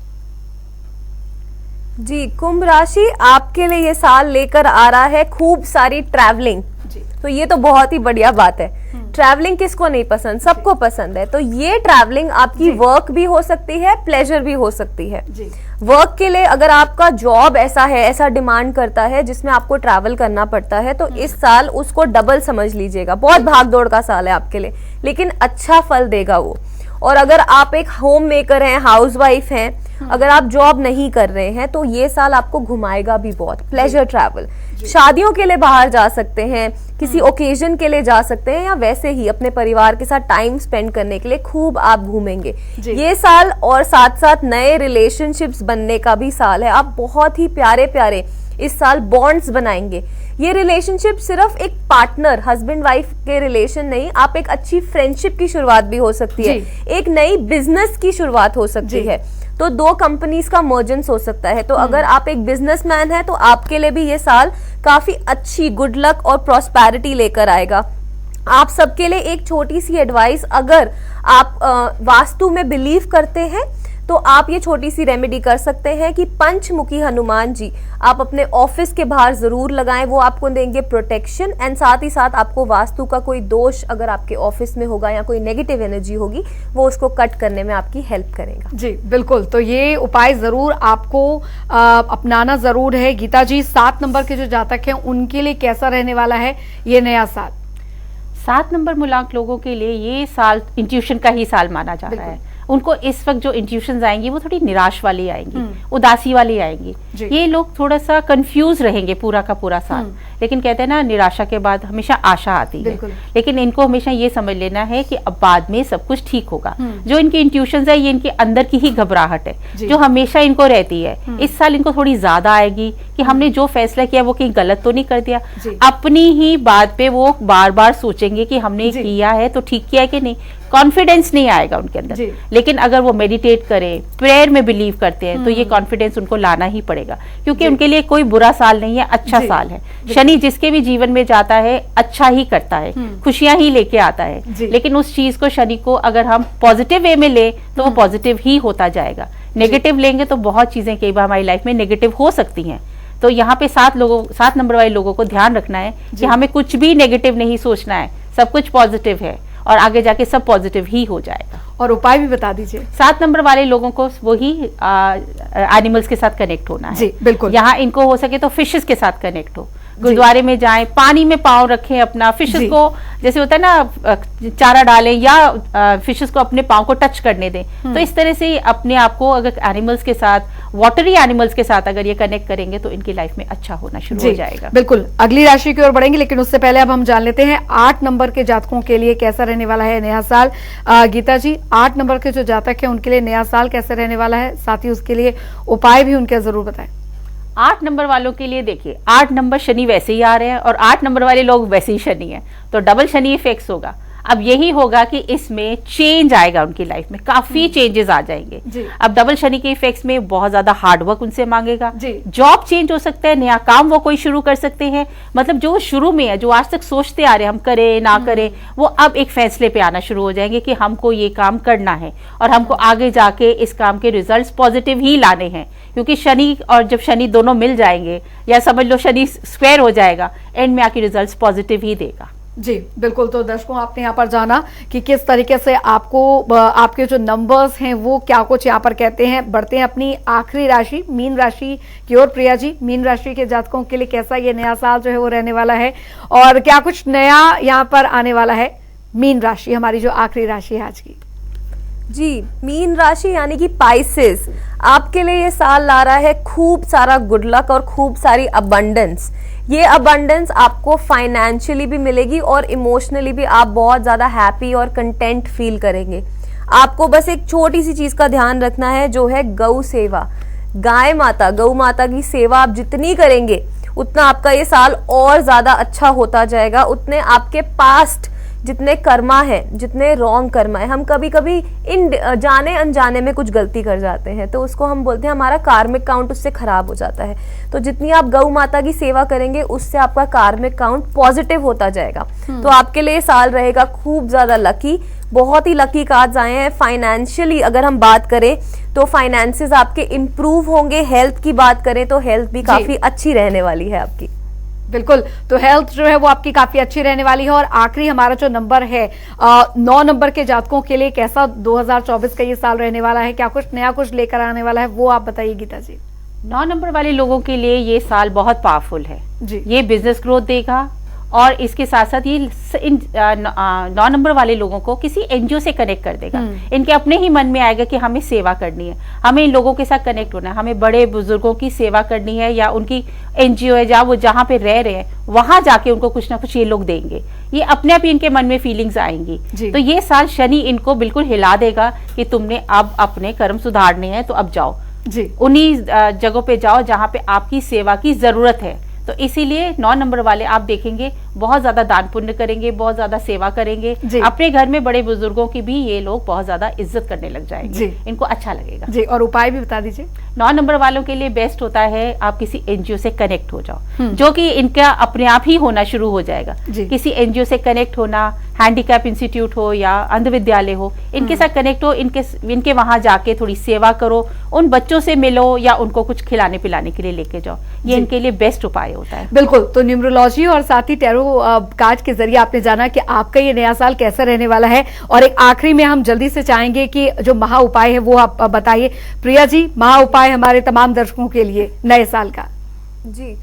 जी, कुंभ राशि आपके लिए ये साल लेकर आ रहा है खूब सारी ट्रैवलिंग। तो ये तो बहुत ही बढ़िया बात है। ट्रैवलिंग किसको नहीं पसंद, सबको पसंद है। तो ये ट्रैवलिंग आपकी वर्क भी हो सकती है, प्लेजर भी हो सकती है। वर्क के लिए अगर आपका जॉब ऐसा है, ऐसा डिमांड करता है जिसमें आपको ट्रैवल करना पड़ता है, तो इस साल उसको डबल समझ लीजिएगा। बहुत भाग दौड़ का साल है आपके लिए, लेकिन अच्छा फल देगा वो। और अगर आप एक होम मेकर हैं, हाउसवाइफ हैं, अगर आप जॉब नहीं कर रहे हैं, तो ये साल आपको घुमाएगा भी बहुत। प्लेजर ट्रैवल, शादियों के लिए बाहर जा सकते हैं, किसी ओकेजन के लिए जा सकते हैं, या वैसे ही अपने परिवार के साथ टाइम स्पेंड करने के लिए खूब आप घूमेंगे ये साल। और साथ साथ नए रिलेशनशिप्स बनने का भी साल है। आप बहुत ही प्यारे प्यारे इस साल बॉन्ड्स बनाएंगे। ये रिलेशनशिप सिर्फ एक पार्टनर, हस्बैंड वाइफ के रिलेशन नहीं, आप एक अच्छी फ्रेंडशिप की शुरुआत भी हो सकती है, एक नई बिजनेस की शुरुआत हो सकती है, तो 2 कंपनीज का मर्जेंस हो सकता है। तो अगर आप एक बिजनेसमैन हैं तो आपके लिए भी ये साल काफी अच्छी गुड लक और प्रॉस्पेरिटी लेकर आएगा। आप सबके लिए एक छोटी सी एडवाइस, अगर आप वास्तु में बिलीव करते हैं तो आप ये छोटी सी रेमेडी कर सकते हैं कि पंचमुखी हनुमान जी आप अपने ऑफिस के बाहर जरूर लगाएं। वो आपको देंगे प्रोटेक्शन, एंड साथ ही साथ आपको वास्तु का कोई दोष अगर आपके ऑफिस में होगा या कोई नेगेटिव एनर्जी होगी, वो उसको कट करने में आपकी हेल्प करेगा। जी बिल्कुल, तो ये उपाय जरूर आपको अपनाना जरूर है। गीता जी, 7 नंबर के जो जातक हैं उनके लिए कैसा रहने वाला है ये नया साल? 7 नंबर मूलांक लोगों के लिए ये साल इंट्यूशन का ही साल माना जा रहा है। उनको इस वक्त जो इंट्यूशंस आएंगी वो थोड़ी निराश वाली आएंगी, उदासी वाली आएंगी। ये लोग थोड़ा सा कंफ्यूज रहेंगे पूरा का पूरा साल, लेकिन कहते हैं ना, निराशा के बाद हमेशा आशा आती है। लेकिन इनको हमेशा ये समझ लेना है कि अब बाद में सब कुछ ठीक होगा। जो इनकी इंट्यूशंस है ये इनके अंदर की ही घबराहट है जो हमेशा इनको रहती है। इस साल इनको थोड़ी ज्यादा आएगी कि हमने जो फैसला किया वो कहीं गलत तो नहीं कर दिया। अपनी ही बात पे वो बार बार सोचेंगे कि हमने किया है तो ठीक किया है कि नहीं। कॉन्फिडेंस नहीं आएगा उनके अंदर। लेकिन अगर वो मेडिटेट करें, प्रेयर में बिलीव करते हैं, तो ये कॉन्फिडेंस उनको लाना ही पड़ेगा, क्योंकि उनके लिए कोई बुरा साल नहीं है, अच्छा साल है। शनि जिसके भी जीवन में जाता है अच्छा ही करता है, खुशियां ही लेके आता है। लेकिन उस चीज को, शनि को अगर हम पॉजिटिव वे में ले तो वो पॉजिटिव ही होता जाएगा। नेगेटिव लेंगे तो बहुत चीजें कई बार हमारी लाइफ में नेगेटिव हो सकती हैं। तो यहाँ पे 7 नंबर वाले लोगों को ध्यान रखना है कि हमें कुछ भी नेगेटिव नहीं सोचना है, सब कुछ पॉजिटिव है और आगे जाके सब पॉजिटिव ही हो जाएगा। और उपाय भी बता दीजिए। 7 नंबर वाले लोगों को वही एनिमल्स के साथ कनेक्ट होना है। जी बिल्कुल। यहाँ इनको हो सके तो फिशेस के साथ कनेक्ट हो, गुरुद्वारे में जाएं, पानी में पाँव रखें अपना, फिशेस को जैसे होता है ना चारा डालें या फिशेस को अपने पाँव को टच करने दें। तो इस तरह से अपने आप को अगर एनिमल्स के साथ, वाटरी एनिमल्स के साथ अगर ये कनेक्ट करेंगे तो इनकी लाइफ में अच्छा होना शुरू हो जाएगा। बिल्कुल, अगली राशि की ओर बढ़ेंगे, लेकिन उससे पहले अब हम जान लेते हैं 8 नंबर के जातकों के लिए कैसा रहने वाला है नया साल। गीता जी, 8 नंबर के जो जातक हैं उनके लिए नया साल कैसे रहने वाला है, साथ ही उसके लिए उपाय भी उनके जरूर बताएं। 8 नंबर वालों के लिए देखिए, 8 नंबर शनि वैसे ही आ रहे हैं और 8 नंबर वाले लोग वैसे ही शनि है, तो डबल शनि इफेक्ट्स होगा। अब यही होगा कि इसमें चेंज आएगा उनकी लाइफ में, काफी चेंजेस आ जाएंगे। अब डबल शनि के इफेक्ट्स में बहुत ज्यादा हार्डवर्क उनसे मांगेगा, जॉब चेंज हो सकता है, नया काम वो कोई शुरू कर सकते हैं। मतलब जो शुरू में है, जो आज तक सोचते आ रहे हैं हम करें ना करें, वो अब एक फैसले पे आना शुरू हो जाएंगे कि हमको ये काम करना है और हमको आगे जाके इस काम के रिजल्ट्स पॉजिटिव ही लाने हैं। क्योंकि शनि और जब शनि दोनों मिल जाएंगे, या समझ लो शनि स्क्वायर हो जाएगा, एंड में आके रिजल्ट्स पॉजिटिव ही देगा। जी बिल्कुल। तो दर्शकों, आपने यहाँ पर जाना कि किस तरीके से आपको आपके जो नंबर्स हैं वो क्या कुछ यहाँ पर कहते हैं। बढ़ते हैं अपनी आखिरी राशि मीन राशि की ओर। प्रिया जी, मीन राशि के जातकों के लिए कैसा ये नया साल जो है वो रहने वाला है और क्या कुछ नया यहाँ पर आने वाला है? मीन राशि हमारी जो आखिरी राशि है आज की। जी, मीन राशि यानी कि पाइसेस, आपके लिए ये साल ला रहा है खूब सारा गुड लक और खूब सारी अबंडेंस। ये अबंडेंस आपको फाइनेंशियली भी मिलेगी और इमोशनली भी आप बहुत ज्यादा हैप्पी और कंटेंट फील करेंगे। आपको बस एक छोटी सी चीज का ध्यान रखना है, जो है गौ सेवा। गाय माता, गौ माता की सेवा आप जितनी करेंगे उतना आपका ये साल और ज्यादा अच्छा होता जाएगा। उतने आपके पास्ट जितने कर्मा है, जितने रॉन्ग कर्मा है, हम कभी कभी इन जाने अनजाने में कुछ गलती कर जाते हैं, तो उसको हम बोलते हैं हमारा कार्मिक काउंट उससे खराब हो जाता है। तो जितनी आप गौ माता की सेवा करेंगे उससे आपका कार्मिक काउंट पॉजिटिव होता जाएगा। तो आपके लिए साल रहेगा खूब ज्यादा लकी। बहुत ही लकी कार्ड्स आए हैं। फाइनेंशियली अगर हम बात करें तो फाइनेंसेस आपके इंप्रूव होंगे। हेल्थ की बात करें तो हेल्थ भी काफी अच्छी रहने वाली है आपकी। बिल्कुल। तो हेल्थ जो है वो आपकी काफी अच्छी रहने वाली है। और आखिरी हमारा जो नंबर है 9 नंबर के जातकों के लिए कैसा 2024 का ये साल रहने वाला है? क्या कुछ नया कुछ लेकर आने वाला है, वो आप बताइए गीता जी। 9 नंबर वाले लोगों के लिए ये साल बहुत पावरफुल है जी। ये बिजनेस ग्रोथ देगा और इसके साथ साथ ये 9 नंबर वाले लोगों को किसी एनजीओ से कनेक्ट कर देगा। इनके अपने ही मन में आएगा कि हमें सेवा करनी है, हमें इन लोगों के साथ कनेक्ट होना है, हमें बड़े बुजुर्गों की सेवा करनी है, या उनकी एनजीओ है जहाँ वो जहाँ पे रह रहे हैं वहां जाके उनको कुछ ना कुछ ये लोग देंगे। ये अपने आप ही इनके मन में फीलिंग्स आएंगी। तो ये साल शनि इनको बिल्कुल हिला देगा कि तुमने अब अपने कर्म सुधारने हैं, तो अब जाओ जी, उन्हीं जगहों पे जाओ जहाँ पे आपकी सेवा की जरूरत है। तो इसीलिए 9 नंबर वाले आप देखेंगे बहुत ज्यादा दान पुण्य करेंगे, बहुत ज्यादा सेवा करेंगे। अपने घर में बड़े बुजुर्गों की भी ये लोग बहुत ज्यादा इज्जत करने लग जाएंगे, इनको अच्छा लगेगा जी। और उपाय भी बता दीजिए। 9 नंबर वालों के लिए बेस्ट होता है आप किसी एनजीओ से कनेक्ट हो जाओ, जो कि इनका अपने आप ही होना शुरू हो जाएगा। किसी एनजीओ से कनेक्ट होना, हैंडीकैप इंस्टीट्यूट हो या अंध विद्यालय हो, इनके साथ कनेक्ट हो, इनके वहां जाके थोड़ी सेवा करो, उन बच्चों से मिलो या उनको कुछ खिलाने पिलाने के लिए लेके जाओ। ये इनके लिए बेस्ट उपाय होता है। बिल्कुल। तो न्यूमरोलॉजी और साथ ही टैरो कार्ड के जरिए आपने जाना कि आपका ये नया साल कैसा रहने वाला है। और एक आखिरी में हम जल्दी से चाहेंगे कि जो महा उपाय है वो आप बताइए। प्रिया जी, महा उपाय हमारे तमाम दर्शकों के लिए नए साल का। जी,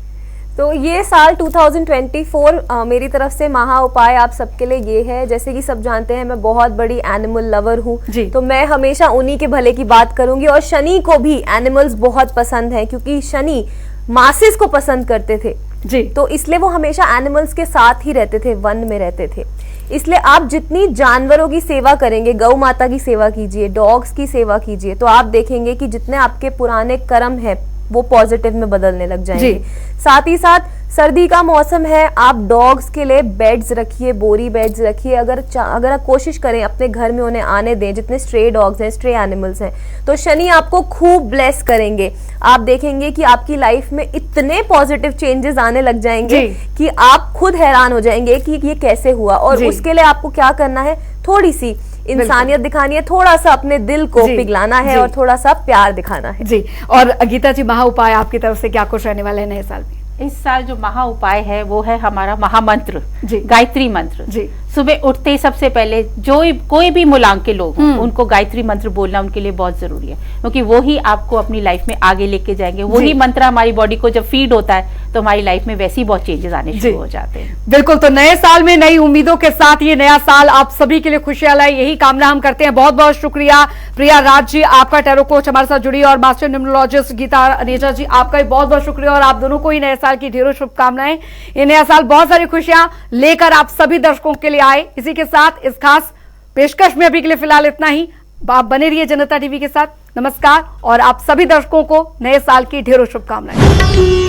तो ये साल 2024 मेरी तरफ से महा उपाय आप सबके लिए ये है, जैसे कि सब जानते हैं मैं बहुत बड़ी एनिमल लवर हूँ, तो मैं हमेशा उन्हीं के भले की बात करूंगी। और शनि को भी एनिमल्स बहुत पसंद है, क्योंकि शनि मासेस को पसंद करते थे जी, तो इसलिए वो हमेशा एनिमल्स के साथ ही रहते थे, वन में रहते थे। इसलिए आप जितनी जानवरों की सेवा करेंगे, गौ माता की सेवा कीजिए, डॉग्स की सेवा कीजिए, तो आप देखेंगे कि जितने आपके पुराने कर्म है वो पॉजिटिव में बदलने लग जाएंगे। साथ ही साथ सर्दी का मौसम है, आप डॉग्स के लिए बेड्स रखिए, बोरी बेड्स रखिए। अगर आप कोशिश करें अपने घर में उन्हें आने दें, जितने स्ट्रे डॉग्स हैं, स्ट्रे एनिमल्स हैं, तो शनि आपको खूब ब्लेस करेंगे। आप देखेंगे कि आपकी लाइफ में इतने पॉजिटिव चेंजेस आने लग जाएंगे कि आप खुद हैरान हो जाएंगे कि ये कैसे हुआ। और उसके लिए आपको क्या करना है, थोड़ी सी इंसानियत दिखानी है, थोड़ा सा अपने दिल को पिघलाना है और थोड़ा सा प्यार दिखाना है जी। और गीता जी, महा उपाय आपकी तरफ से क्या कुछ रहने वाले हैं नए साल में? इस साल जो महा उपाय है वो है हमारा महामंत्र जी, गायत्री मंत्र जी। सुबह उठते ही सबसे पहले कोई भी मूलांक के लोग हों, उनको गायत्री मंत्र बोलना उनके लिए बहुत जरूरी है, क्योंकि वो ही आपको अपनी लाइफ में आगे लेके जाएंगे। वही मंत्र हमारी बॉडी को जब फीड होता है तो हमारी लाइफ में वैसे ही बहुत चेंजेस आने शुरू हो जाते हैं। बिल्कुल। तो नए साल में नई उम्मीदों के साथ ये नया साल आप सभी के लिए खुशियां लाए, यही कामना हम करते हैं। बहुत बहुत शुक्रिया प्रिया राज जी, आपका टैरो कोच हमारे साथ जुड़ी, और मास्टर न्यूमरोलॉजिस्ट गीता अनेजा जी, आपका भी बहुत बहुत शुक्रिया। और आप दोनों को ही नए साल की ढेरों शुभकामनाएं। ये नया साल बहुत सारी खुशियां लेकर आप सभी दर्शकों के लिए आए। इसी के साथ इस खास पेशकश में अभी के लिए फिलहाल इतना ही। आप बने रहिए जनता टीवी के साथ। नमस्कार, और आप सभी दर्शकों को नए साल की ढेरों शुभकामनाएं।